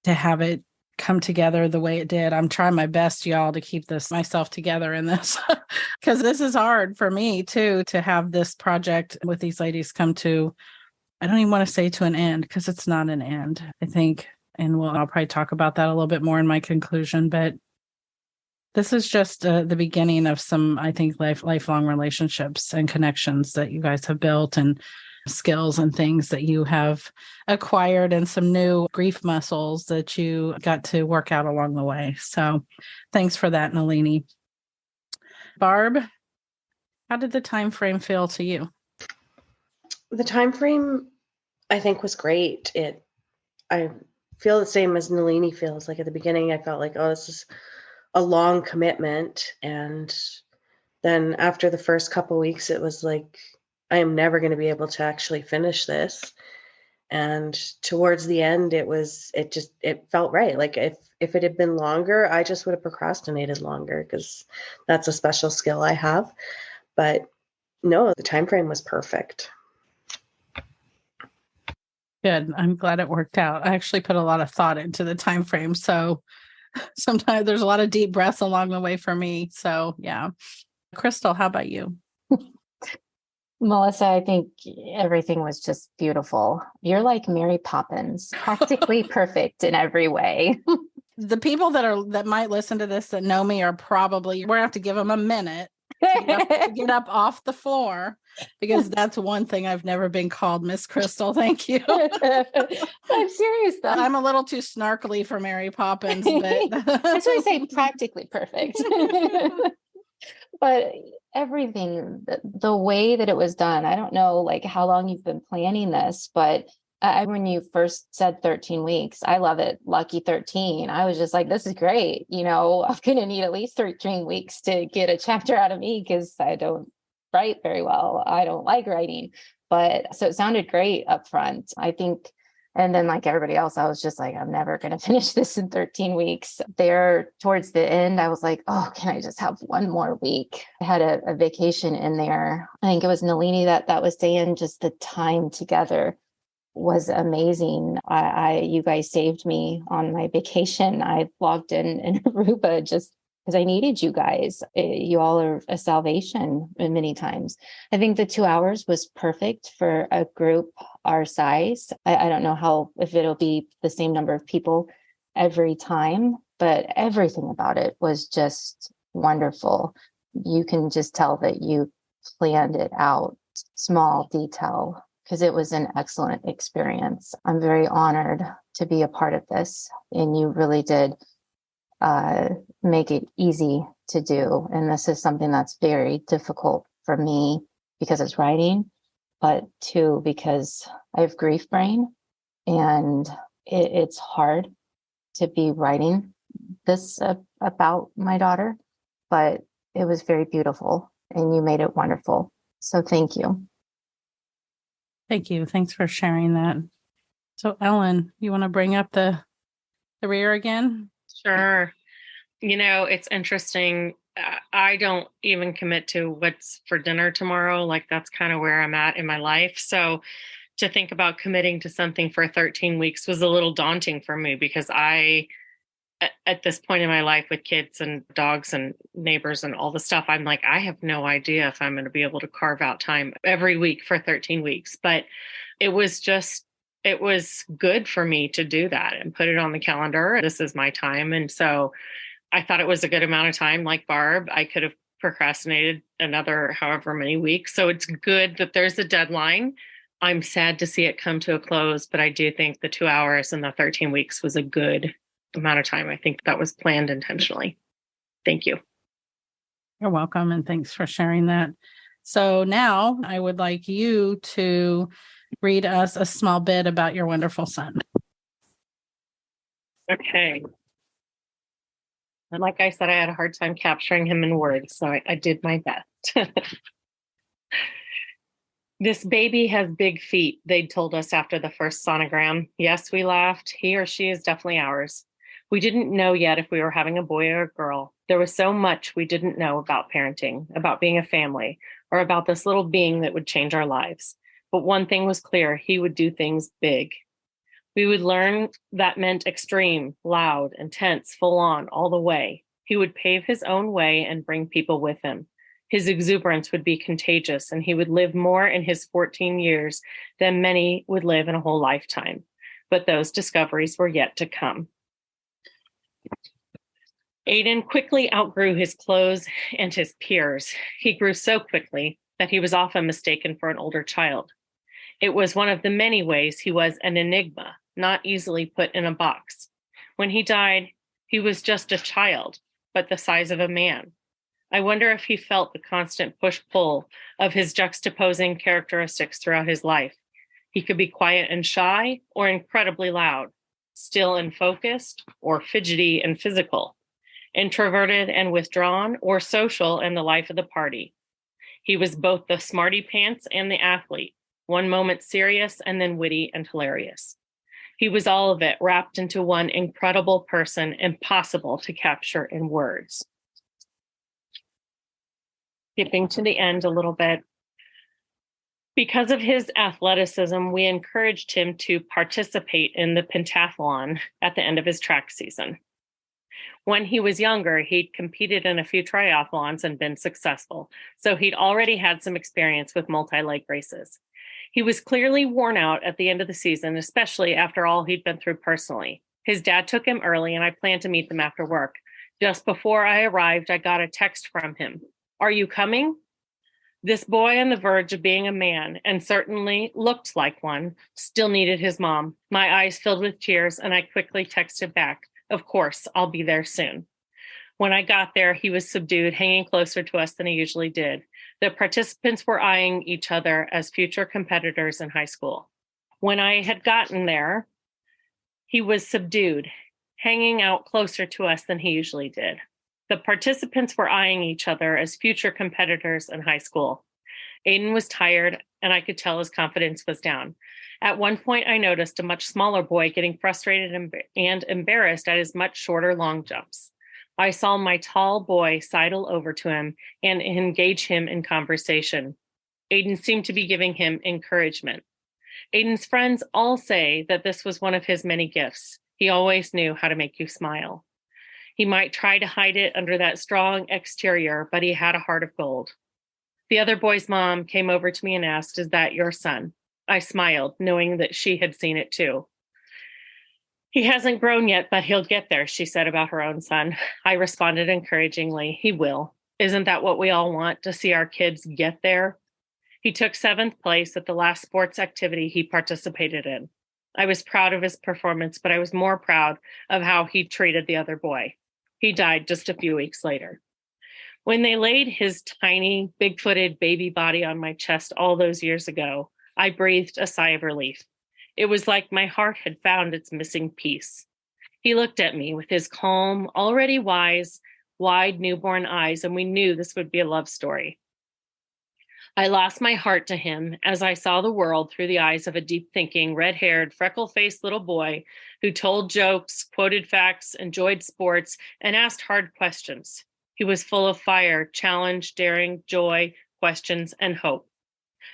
to have it come together the way it did. I'm trying my best, y'all, to keep myself together in this because this is hard for me too, to have this project with these ladies come to, I don't even want to say to an end because it's not an end, I think. And I'll probably talk about that a little bit more in my conclusion, but this is just the beginning of some, I think, lifelong relationships and connections that you guys have built and skills and things that you have acquired and some new grief muscles that you got to work out along the way. So thanks for that, Nalini. Barb, how did the time frame feel to you? The time frame, I think, was great. I feel the same as Nalini feels. Like at the beginning, I felt like, oh, this is a long commitment. And then after the first couple of weeks, it was like, I am never going to be able to actually finish this. And towards the end, it felt right. Like if it had been longer, I just would have procrastinated longer because that's a special skill I have. But no, the time frame was perfect. Good. I'm glad it worked out. I actually put a lot of thought into the time frame. So sometimes there's a lot of deep breaths along the way for me. So yeah. Crystal, how about you? Melissa, I think everything was just beautiful. You're like Mary Poppins, practically perfect in every way. The people that might listen to this that know me are probably, we're going to have to give them a minute to get up off the floor, because that's one thing I've never been called, Miss Crystal. Thank you. I'm serious though. I'm a little too snarkly for Mary Poppins, but that's why I say practically perfect. But everything, the way that it was done, I don't know like how long you've been planning this, but when you first said 13 weeks, I love it. Lucky 13. I was just like, this is great. I'm going to need at least 13 weeks to get a chapter out of me because I don't write very well. I don't like writing. But so it sounded great up front. I think. And then like everybody else, I was just like, I'm never going to finish this in 13 weeks. There towards the end, I was like, oh, can I just have one more week? I had a vacation in there. I think it was Nalini that was saying just the time together was amazing. You guys saved me on my vacation. I logged in Aruba just because I needed you guys. You all are a salvation many times. I think the 2 hours was perfect for a group our size. I don't know if it'll be the same number of people every time, but everything about it was just wonderful. You can just tell that you planned it out, small detail, because it was an excellent experience. I'm very honored to be a part of this, and you really did make it easy to do. And this is something that's very difficult for me because it's writing, but too because I have grief brain, and it's hard to be writing this about my daughter, but it was very beautiful and you made it wonderful. So thank you. Thank you. Thanks for sharing that. So Ellen, you want to bring up the rear again? Sure. It's interesting. I don't even commit to what's for dinner tomorrow. Like that's kind of where I'm at in my life. So to think about committing to something for 13 weeks was a little daunting for me because at this point in my life with kids and dogs and neighbors and all the stuff, I'm like, I have no idea if I'm going to be able to carve out time every week for 13 weeks. But it was good for me to do that and put it on the calendar. This is my time. And so I thought it was a good amount of time. Like Barb, I could have procrastinated another however many weeks. So it's good that there's a deadline. I'm sad to see it come to a close, but I do think the 2 hours and the 13 weeks was a good amount of time. I think that was planned intentionally. Thank you. You're welcome. And thanks for sharing that. So now I would like you to read us a small bit about your wonderful son. Okay. And like I said, I had a hard time capturing him in words, so I did my best. This baby has big feet, they'd told us after the first sonogram. Yes, we laughed. He or she is definitely ours. We didn't know yet if we were having a boy or a girl. There was so much we didn't know about parenting, about being a family, or about this little being that would change our lives. But one thing was clear, he would do things big. We would learn that meant extreme, loud, intense, full on, all the way. He would pave his own way and bring people with him. His exuberance would be contagious, and he would live more in his 14 years than many would live in a whole lifetime. But those discoveries were yet to come. Aidan quickly outgrew his clothes and his peers. He grew so quickly that he was often mistaken for an older child. It was one of the many ways he was an enigma, not easily put in a box. When he died, he was just a child, but the size of a man. I wonder if he felt the constant push-pull of his juxtaposing characteristics throughout his life. He could be quiet and shy or incredibly loud, still and focused or fidgety and physical, introverted and withdrawn or social and the life of the party. He was both the smarty pants and the athlete, one moment serious and then witty and hilarious. He was all of it wrapped into one incredible person, impossible to capture in words. Skipping to the end a little bit. Because of his athleticism, we encouraged him to participate in the pentathlon at the end of his track season. When he was younger, he'd competed in a few triathlons and been successful, so he'd already had some experience with multi-leg races. He was clearly worn out at the end of the season, especially after all he'd been through personally. His dad took him early, and I planned to meet them after work. Just before I arrived, I got a text from him. "Are you coming?" This boy on the verge of being a man, and certainly looked like one, still needed his mom. My eyes filled with tears, and I quickly texted back, "Of course, I'll be there soon." When I got there, he was subdued, hanging closer to us than he usually did. The participants were eyeing each other as future competitors in high school. When I had gotten there, he was subdued, hanging out closer to us than he usually did. The participants were eyeing each other as future competitors in high school. Aidan was tired, and I could tell his confidence was down. At one point, I noticed a much smaller boy getting frustrated and embarrassed at his much shorter long jumps. I saw my tall boy sidle over to him and engage him in conversation. Aidan seemed to be giving him encouragement. Aidan's friends all say that this was one of his many gifts. He always knew how to make you smile. He might try to hide it under that strong exterior, but he had a heart of gold. The other boy's mom came over to me and asked, "Is that your son?" I smiled, knowing that she had seen it too. "He hasn't grown yet, but he'll get there," she said about her own son. I responded encouragingly, "He will. Isn't that what we all want, to see our kids get there?" He took 7th place at the last sports activity he participated in. I was proud of his performance, but I was more proud of how he treated the other boy. He died just a few weeks later. When they laid his tiny, big-footed baby body on my chest all those years ago, I breathed a sigh of relief. It was like my heart had found its missing piece. He looked at me with his calm, already wise, wide newborn eyes, and we knew this would be a love story. I lost my heart to him as I saw the world through the eyes of a deep-thinking, red-haired, freckle-faced little boy who told jokes, quoted facts, enjoyed sports, and asked hard questions. He was full of fire, challenge, daring, joy, questions, and hope.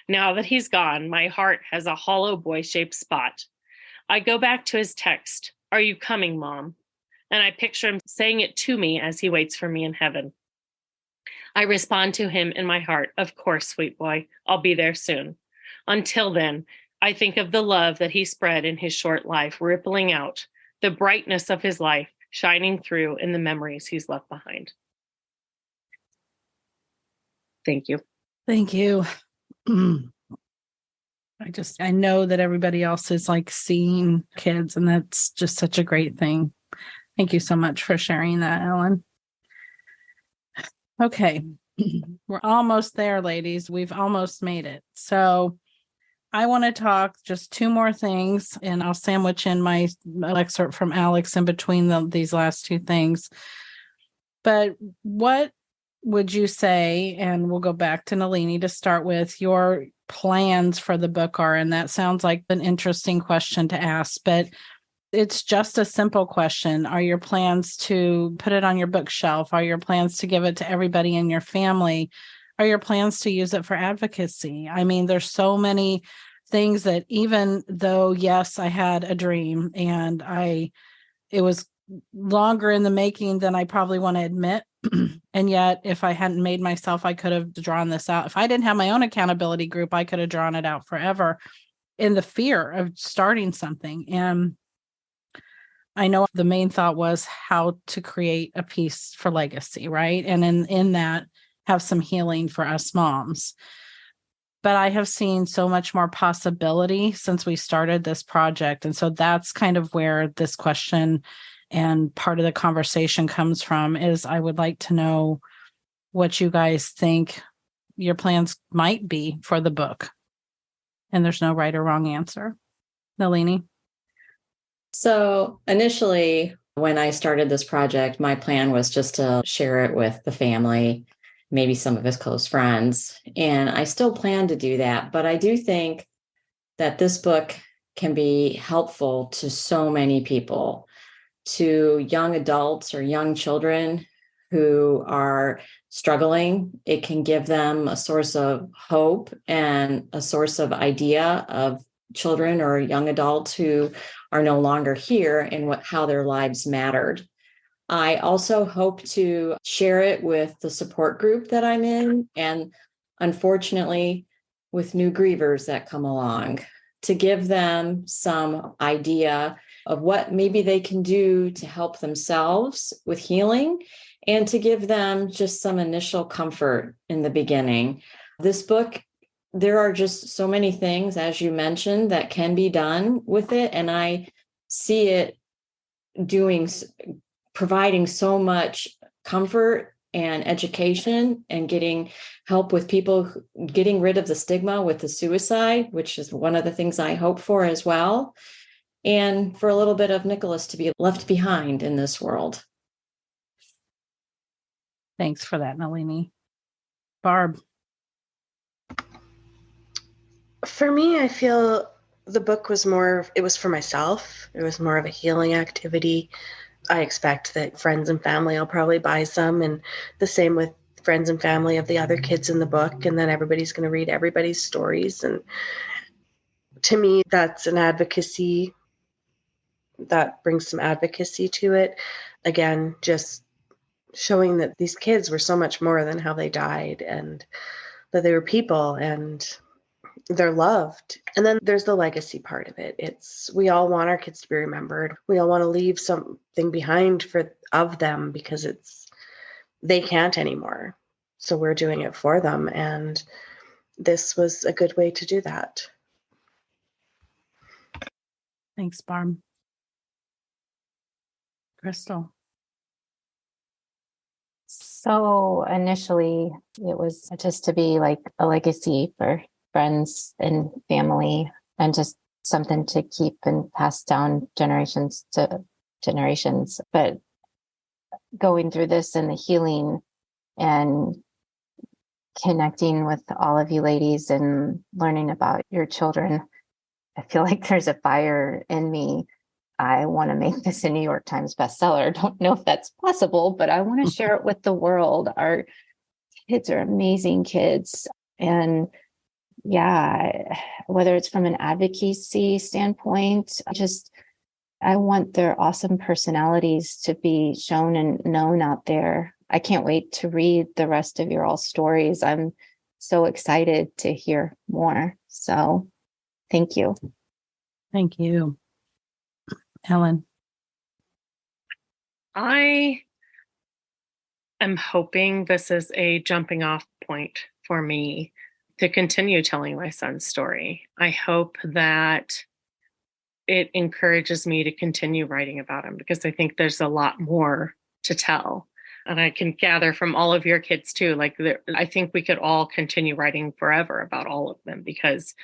Now that he's gone, my heart has a hollow boy-shaped spot. I go back to his text, "Are you coming, Mom?" And I picture him saying it to me as he waits for me in heaven. I respond to him in my heart, "Of course, sweet boy, I'll be there soon." Until then, I think of the love that he spread in his short life, rippling out, the brightness of his life shining through in the memories he's left behind. Thank you. Thank you. I know that everybody else is like seeing kids, and that's just such a great thing. Thank you so much for sharing that, Ellen. Okay. We're almost there, ladies. We've almost made it. So I want to talk just 2 more things, and I'll sandwich in my excerpt from Alex in between these last 2 things. But what would you say, and we'll go back to Nalini to start with, your plans for the book are? And that sounds like an interesting question to ask, but it's just a simple question. Are your plans to put it on your bookshelf? Are your plans to give it to everybody in your family? Are your plans to use it for advocacy? I mean, there's so many things that, even though, yes, I had a dream and it was longer in the making than I probably want to admit. And yet, if I hadn't made myself, I could have drawn this out. If I didn't have my own accountability group, I could have drawn it out forever in the fear of starting something. And I know the main thought was how to create a piece for legacy, right? And in that, have some healing for us moms. But I have seen so much more possibility since we started this project. And so that's kind of where this question and part of the conversation comes from, is I would like to know what you guys think your plans might be for the book. And there's no right or wrong answer. Nalini? So initially, when I started this project, my plan was just to share it with the family, maybe some of his close friends. And I still plan to do that. But I do think that this book can be helpful to so many people, to young adults or young children who are struggling. It can give them a source of hope and a source of idea of children or young adults who are no longer here and how their lives mattered. I also hope to share it with the support group that I'm in, and unfortunately, with new grievers that come along, to give them some idea of what maybe they can do to help themselves with healing, and to give them just some initial comfort in the beginning. This book, there are just so many things, as you mentioned, that can be done with it. And I see it providing so much comfort and education and getting help with people, getting rid of the stigma with the suicide, which is one of the things I hope for as well. And for a little bit of Nicholas to be left behind in this world. Thanks for that, Nalini. Barb. For me, I feel the book was it was for myself. It was more of a healing activity. I expect that friends and family will probably buy some, and the same with friends and family of the other kids in the book. And then everybody's going to read everybody's stories. And to me, that's an advocacy that brings some advocacy to it. Again, just showing that these kids were so much more than how they died, and that they were people and they're loved. And then there's the legacy part of it. We all want our kids to be remembered. We all want to leave something behind of them, because they can't anymore. So we're doing it for them. And this was a good way to do that. Thanks, Barb. Crystal. So initially, it was just to be like a legacy for friends and family, and just something to keep and pass down generations to generations. But going through this and the healing and connecting with all of you ladies and learning about your children, I feel like there's a fire in me. I want to make this a New York Times bestseller. Don't know if that's possible, but I want to share it with the world. Our kids are amazing kids. And yeah, whether it's from an advocacy standpoint, I want their awesome personalities to be shown and known out there. I can't wait to read the rest of your all stories. I'm so excited to hear more. So thank you. Thank you. Ellen. I am hoping this is a jumping off point for me to continue telling my son's story. I hope that it encourages me to continue writing about him, because I think there's a lot more to tell. And I can gather from all of your kids too. I think we could all continue writing forever about all of them, because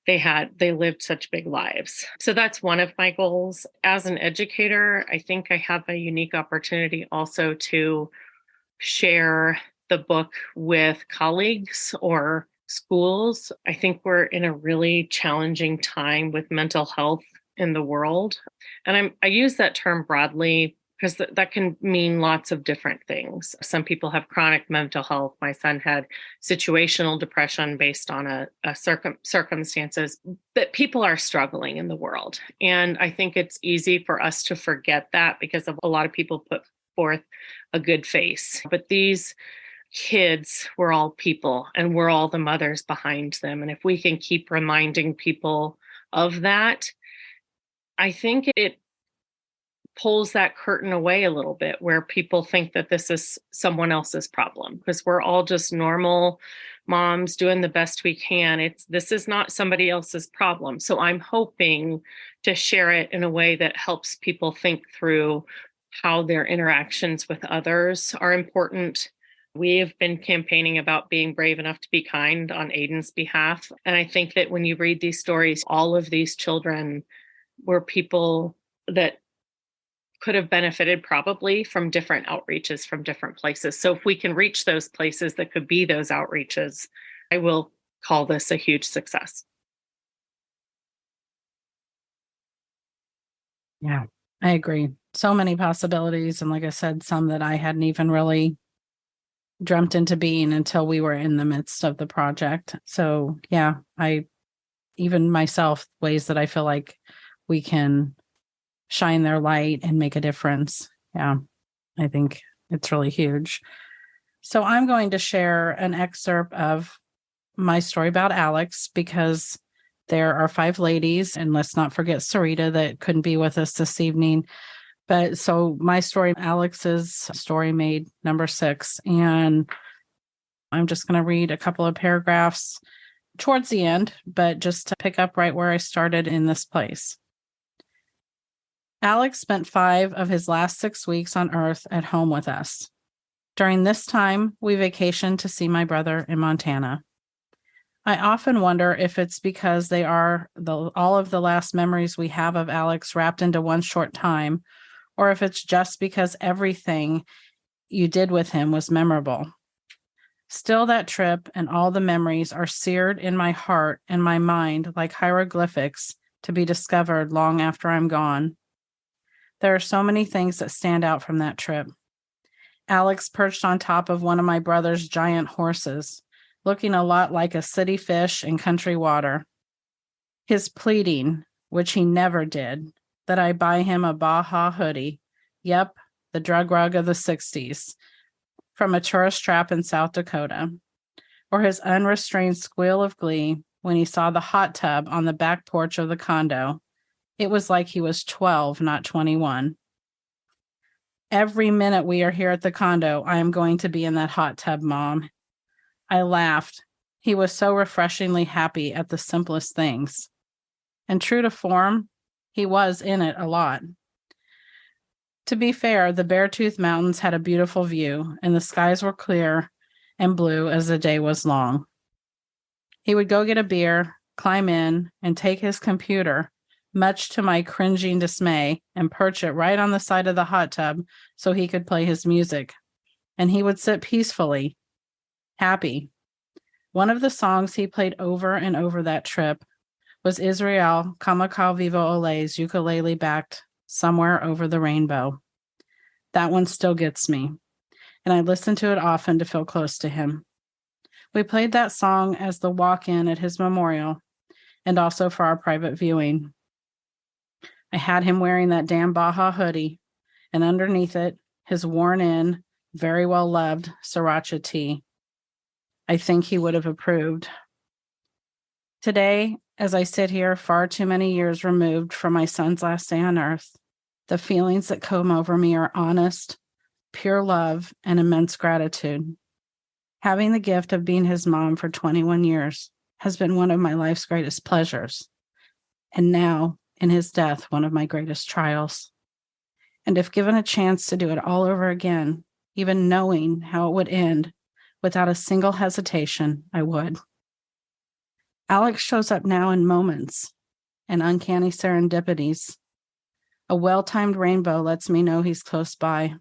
they lived such big lives. So that's one of my goals. As an educator, I think I have a unique opportunity also to share the book with colleagues or schools. I think we're in a really challenging time with mental health in the world. And I use that term broadly, because that can mean lots of different things. Some people have chronic mental health. My son had situational depression based on circumstances, but people are struggling in the world. And I think it's easy for us to forget that, because a lot of people put forth a good face. But these kids were all people, and we're all the mothers behind them. And if we can keep reminding people of that, I think it pulls that curtain away a little bit, where people think that this is someone else's problem, because we're all just normal moms doing the best we can. This is not somebody else's problem. So I'm hoping to share it in a way that helps people think through how their interactions with others are important. We have been campaigning about being brave enough to be kind on Aidan's behalf. And I think that when you read these stories, all of these children were people that could have benefited probably from different outreaches from different places. So if we can reach those places that could be those outreaches, I will call this a huge success. Yeah, I agree. So many possibilities. And like I said, some that I hadn't even really dreamt into being until we were in the midst of the project. So yeah, even myself, ways that I feel like we can shine their light and make a difference. Yeah. I think it's really huge. So I'm going to share an excerpt of my story about Alex because there are 5 ladies, and let's not forget Cerita that couldn't be with us this evening. But so my story, Alex's story made number 6, and I'm just going to read a couple of paragraphs towards the end, but just to pick up right where I started in this place. Alex spent 5 of his last 6 weeks on Earth at home with us. During this time, we vacationed to see my brother in Montana. I often wonder if it's because they are all of the last memories we have of Alex wrapped into one short time, or if it's just because everything you did with him was memorable. Still, that trip and all the memories are seared in my heart and my mind like hieroglyphics to be discovered long after I'm gone. There are so many things that stand out from that trip. Alex perched on top of one of my brother's giant horses, looking a lot like a city fish in country water. His pleading, which he never did, that I buy him a Baja hoodie. Yep, the drug rug of the 60s, from a tourist trap in South Dakota. Or his unrestrained squeal of glee when he saw the hot tub on the back porch of the condo. It was like he was 12, not 21. Every minute we are here at the condo, I am going to be in that hot tub, Mom. I laughed. He was so refreshingly happy at the simplest things. And true to form, he was in it a lot. To be fair, the Beartooth Mountains had a beautiful view, and the skies were clear and blue as the day was long. He would go get a beer, climb in, and take his computer, much to my cringing dismay, and perch it right on the side of the hot tub so he could play his music. And he would sit peacefully, happy. One of the songs he played over and over that trip was Israel Kamakau Vivo Ole's ukulele-backed Somewhere Over the Rainbow. That one still gets me, and I listen to it often to feel close to him. We played that song as the walk-in at his memorial, and also for our private viewing. I had him wearing that damn Baja hoodie, and underneath it, his worn-in, very well-loved sriracha tee. I think he would have approved. Today, as I sit here far too many years removed from my son's last day on earth, the feelings that come over me are honest, pure love, and immense gratitude. Having the gift of being his mom for 21 years has been one of my life's greatest pleasures, and now, in his death, one of my greatest trials. And if given a chance to do it all over again, even knowing how it would end, without a single hesitation, I would. Alex shows up now in moments and uncanny serendipities. A well-timed rainbow lets me know he's close by.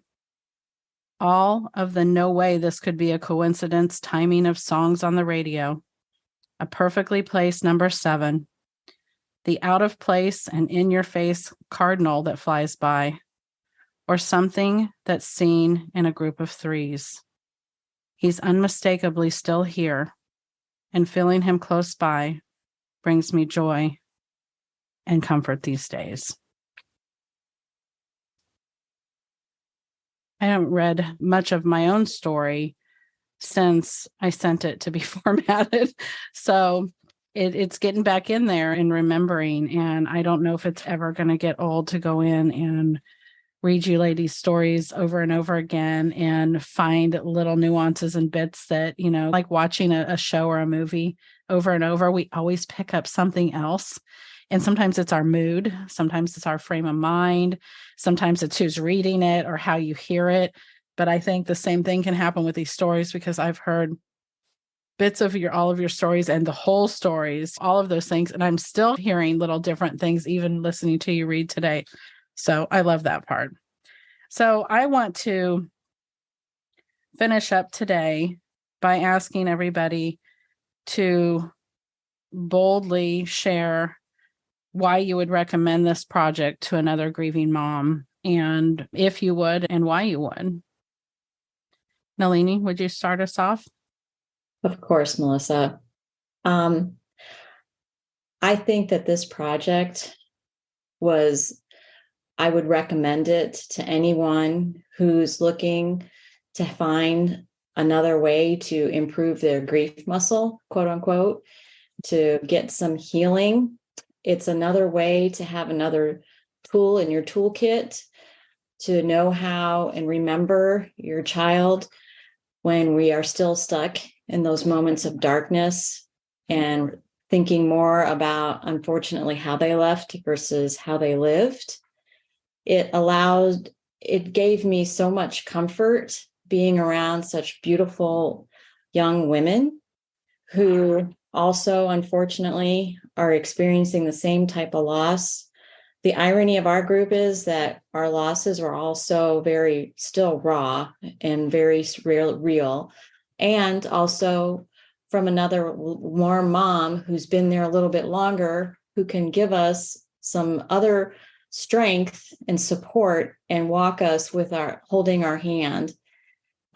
All of the no way this could be a coincidence timing of songs on the radio. A perfectly placed number 7. The out of place and in your face cardinal that flies by. Or something that's seen in a group of 3s. He's unmistakably still here, and feeling him close by brings me joy and comfort these days. I haven't read much of my own story since I sent it to be formatted. So it's getting back in there and remembering. And I don't know if it's ever going to get old to go in and read you ladies' stories over and over again and find little nuances and bits that, like watching a show or a movie over and over, we always pick up something else. And sometimes it's our mood. Sometimes it's our frame of mind. Sometimes it's who's reading it or how you hear it. But I think the same thing can happen with these stories because I've heard bits of all of your stories and the whole stories, all of those things. And I'm still hearing little different things, even listening to you read today. So I love that part. So I want to finish up today by asking everybody to boldly share why you would recommend this project to another grieving mom, and if you would, and why you would. Nalini, would you start us off? Of course, Melissa. I think that this project was I would recommend it to anyone who's looking to find another way to improve their grief muscle, quote unquote, to get some healing. It's another way to have another tool in your toolkit to know how and remember your child when we are still stuck in those moments of darkness and thinking more about, unfortunately, how they left versus how they lived. It gave me so much comfort being around such beautiful young women who also, unfortunately, are experiencing the same type of loss. The irony of our group is that our losses are also very still raw and very real. And also from another warm mom who's been there a little bit longer, who can give us some other strength and support and walk us with holding our hand.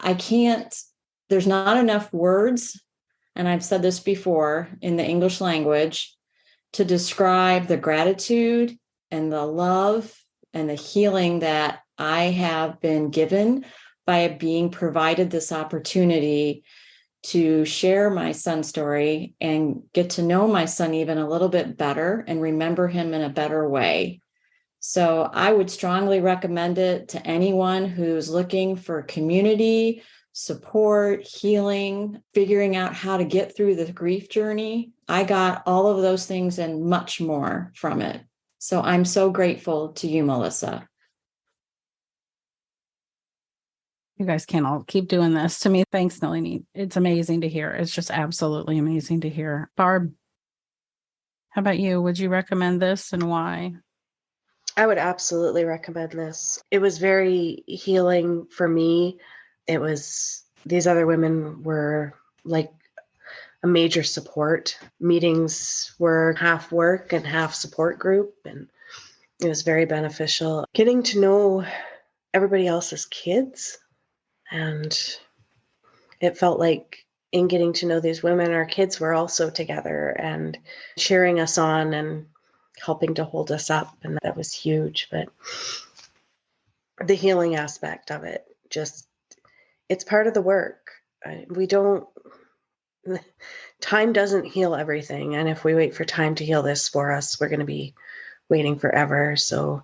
There's not enough words, and I've said this before, in the English language to describe the gratitude and the love and the healing that I have been given by being provided this opportunity to share my son's story and get to know my son even a little bit better and remember him in a better way. So I would strongly recommend it to anyone who's looking for community, support, healing, figuring out how to get through the grief journey. I got all of those things and much more from it. So I'm so grateful to you, Melissa. You guys can all keep doing this to me. Thanks, Nalini. It's amazing to hear. It's just absolutely amazing to hear. Barb, how about you? Would you recommend this and why? I would absolutely recommend this. It was very healing for me. These other women were like a major support. Meetings were half work and half support group, and it was very beneficial. Getting to know everybody else's kids, and it felt like in getting to know these women, our kids were also together and cheering us on and helping to hold us up, and that was huge. But the healing aspect of it, it's part of the work. Time doesn't heal everything, and if we wait for time to heal this for us, we're going to be waiting forever. So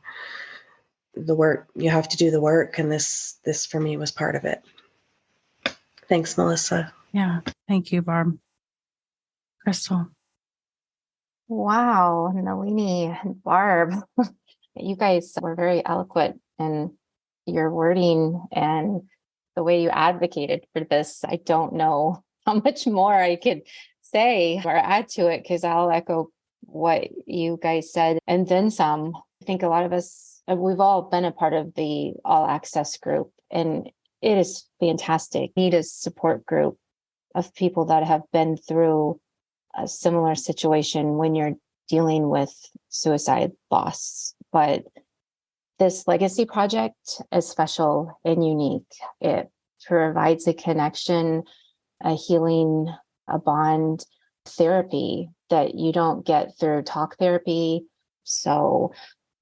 you have to do the work, and this for me was part of it. Thanks, Melissa. Yeah, thank you, Barb. Crystal. Wow, Nalini and Barb, you guys were very eloquent in your wording and the way you advocated for this. I don't know how much more I could say or add to it, because I'll echo what you guys said and then some. I think a lot of us, we've all been a part of the All Access group, and it is fantastic. Need a support group of people that have been through a similar situation when you're dealing with suicide loss. But this legacy project is special and unique. It provides a connection, a healing, a bond, therapy that you don't get through talk therapy. So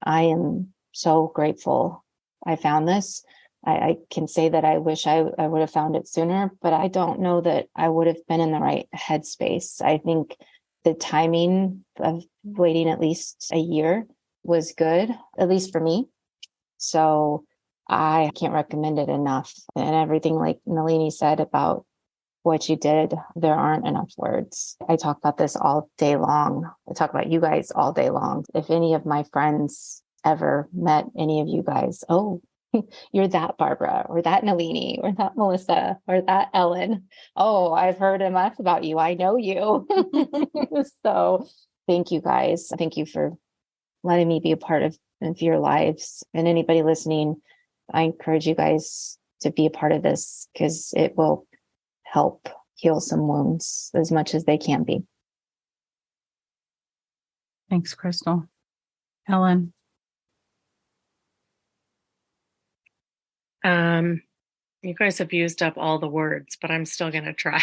I am so grateful I found this. I can say that I wish I would have found it sooner, but I don't know that I would have been in the right headspace. I think the timing of waiting at least a year was good, at least for me. So I can't recommend it enough. And everything like Nalini said about what you did, there aren't enough words. I talk about this all day long. I talk about you guys all day long. If any of my friends ever met any of you guys, oh, you're that Barbara, or that Nalini, or that Melissa, or that Ellen. Oh, I've heard enough about you. I know you. So thank you guys. Thank you for letting me be a part of your lives. And anybody listening, I encourage you guys to be a part of this, because it will help heal some wounds as much as they can be. Thanks, Crystal. Ellen. You guys have used up all the words, but I'm still going to try.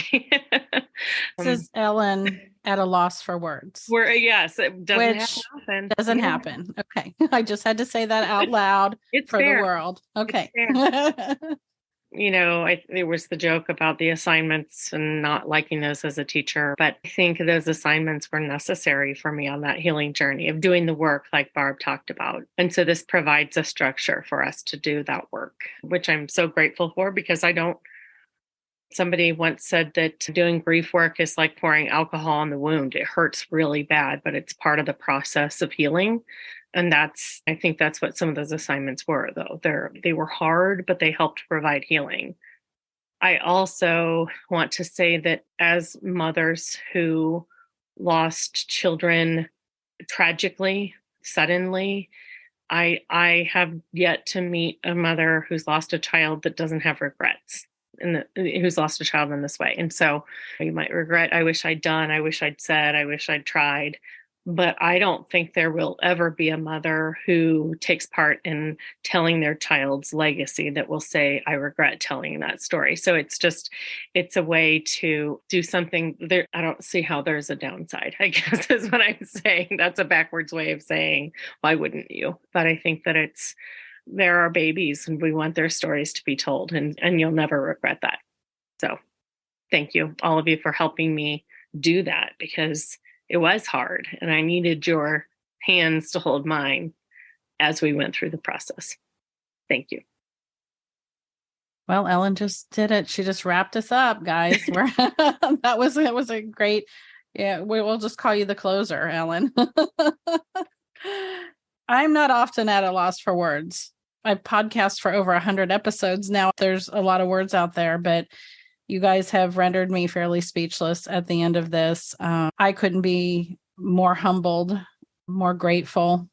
This is Ellen at a loss for words. Yes, it doesn't have to happen. Doesn't happen. Okay. I just had to say that out loud for fair. the world. Okay. There was the joke about the assignments and not liking those as a teacher, but I think those assignments were necessary for me on that healing journey of doing the work like Barb talked about. And so this provides a structure for us to do that work, which I'm so grateful for, because somebody once said that doing grief work is like pouring alcohol on the wound. It hurts really bad, but it's part of the process of healing. And I think that's what some of those assignments were, though. They were hard, but they helped provide healing. I also want to say that as mothers who lost children tragically, suddenly, I have yet to meet a mother who's lost a child that doesn't have regrets, and who's lost a child in this way. And so you might regret, I wish I'd done, I wish I'd said, I wish I'd tried. But I don't think there will ever be a mother who takes part in telling their child's legacy that will say, I regret telling that story. So it's a way to do something there. I don't see how there's a downside, I guess is what I'm saying. That's a backwards way of saying, why wouldn't you? But I think that there are babies and we want their stories to be told, and you'll never regret that. So thank you, all of you, for helping me do that, because it was hard and I needed your hands to hold mine as we went through the process. Thank you. Well, Ellen just did it. She just wrapped us up, guys. That was a great, we'll just call you the closer, Ellen. I'm not often at a loss for words. I've podcast for over 100 episodes now. There's a lot of words out there, but you guys have rendered me fairly speechless at the end of this. I couldn't be more humbled, more grateful,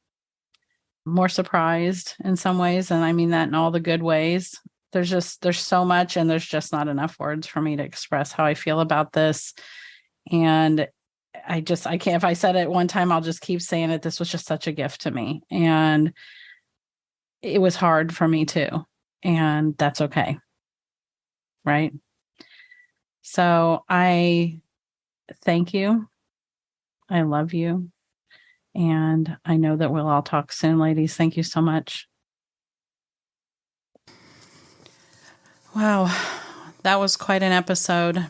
more surprised in some ways. And I mean that in all the good ways. There's so much, and there's just not enough words for me to express how I feel about this. And I can't, if I said it one time, I'll just keep saying it. This was just such a gift to me. And it was hard for me too. And that's okay. Right? So I thank you. I love you. And I know that we'll all talk soon, ladies. Thank you so much. Wow. That was quite an episode.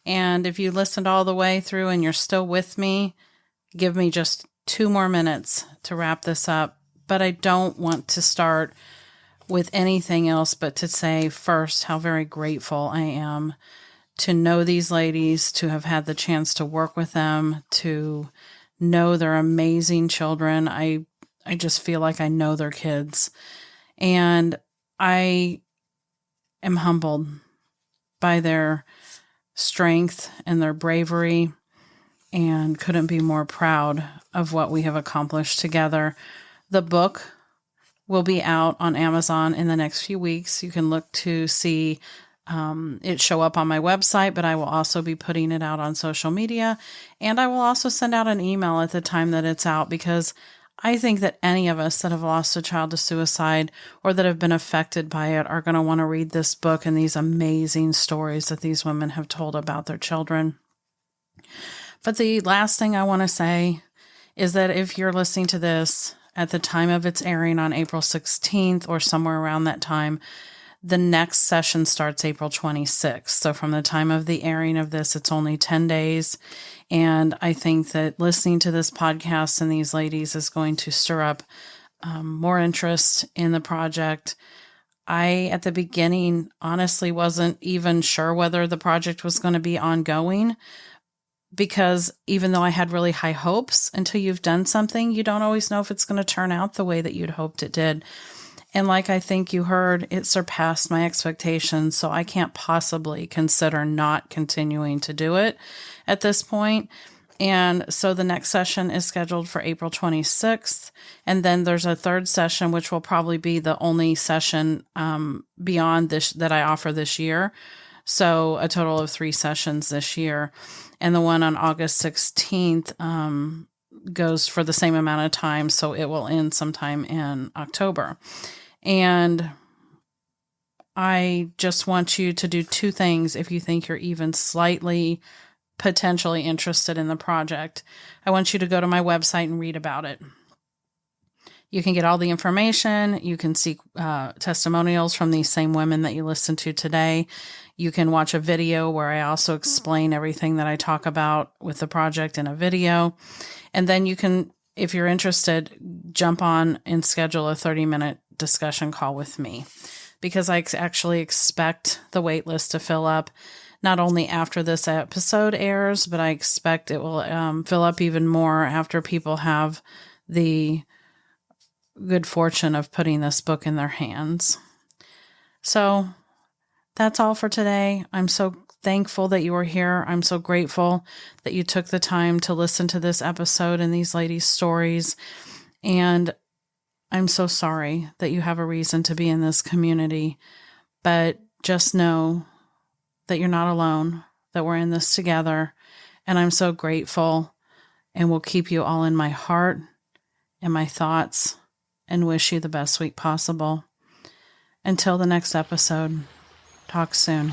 And if you listened all the way through and you're still with me, give me just 2 more minutes to wrap this up. But I don't want to start with anything else but to say first how very grateful I am to know these ladies, to have had the chance to work with them, to know they're amazing children. I just feel like I know their kids. And I am humbled by their strength and their bravery, and couldn't be more proud of what we have accomplished together. The book will be out on Amazon in the next few weeks. You can look to see it show up on my website, but I will also be putting it out on social media. And I will also send out an email at the time that it's out, because I think that any of us that have lost a child to suicide or that have been affected by it are going to want to read this book and these amazing stories that these women have told about their children. But the last thing I want to say is that if you're listening to this at the time of its airing on April 16th or somewhere around that time, the next session starts April 26th. So from the time of the airing of this, it's only 10 days. And I think that listening to this podcast and these ladies is going to stir up more interest in the project. I, at the beginning, honestly wasn't even sure whether the project was going to be ongoing, because even though I had really high hopes, until you've done something, you don't always know if it's going to turn out the way that you'd hoped it did. And like I think you heard, it surpassed my expectations, so I can't possibly consider not continuing to do it at this point. And so the next session is scheduled for April 26th. And then there's a third session, which will probably be the only session beyond this that I offer this year. So a total of 3 sessions this year. And the one on August 16th goes for the same amount of time. So it will end sometime in October. And I just want you to do two things if you think you're even slightly potentially interested in the project. I want you to go to my website and read about it. You can get all the information. You can see testimonials from these same women that you listened to today. You can watch a video where I also explain everything that I talk about with the project in a video. And then you can, if you're interested, jump on and schedule a 30-minute discussion call with me, because I actually expect the wait list to fill up not only after this episode airs, but I expect it will fill up even more after people have the good fortune of putting this book in their hands. So that's all for today. I'm so thankful that you were here. I'm so grateful that you took the time to listen to this episode and these ladies' stories. And I'm so sorry that you have a reason to be in this community, but just know that you're not alone, that we're in this together. And I'm so grateful, and will keep you all in my heart and my thoughts, and wish you the best week possible. Until the next episode, talk soon.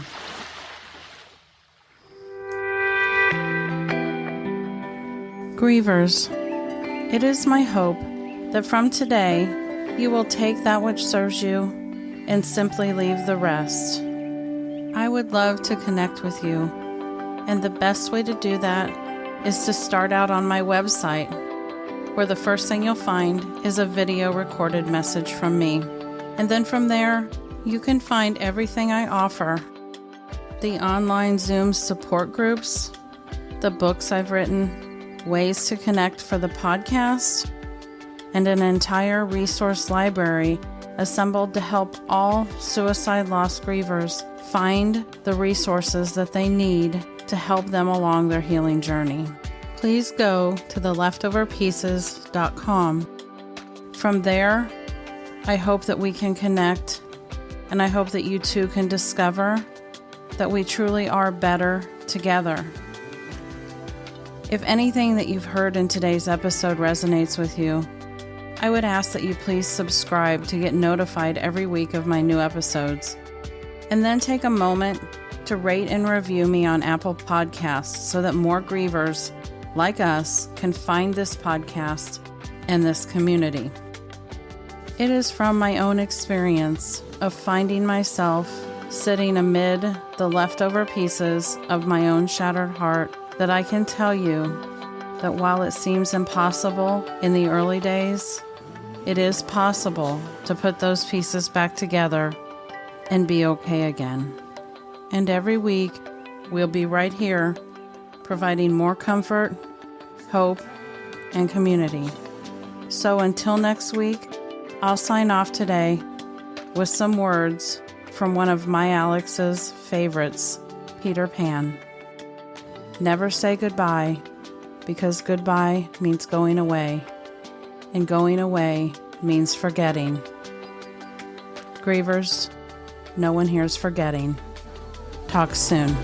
Grievers, it is my hope that from today you will take that which serves you and simply leave the rest. I would love to connect with you, and the best way to do that is to start out on my website, where the first thing you'll find is a video recorded message from me. And then from there, you can find everything I offer: the online Zoom support groups, the books I've written, ways to connect for the podcast, and an entire resource library assembled to help all suicide loss grievers find the resources that they need to help them along their healing journey. Please go to theleftoverpieces.com. From there, I hope that we can connect, and I hope that you too can discover that we truly are better together. If anything that you've heard in today's episode resonates with you, I would ask that you please subscribe to get notified every week of my new episodes. And then take a moment to rate and review me on Apple Podcasts so that more grievers like us can find this podcast and this community. It is from my own experience of finding myself sitting amid the leftover pieces of my own shattered heart that I can tell you that while it seems impossible in the early days, it is possible to put those pieces back together and be okay again. And every week, we'll be right here providing more comfort, hope, and community. So until next week, I'll sign off today with some words from one of my Alex's favorites, Peter Pan. Never say goodbye, because goodbye means going away, and going away means forgetting. Grievers, no one here's forgetting. Talk soon.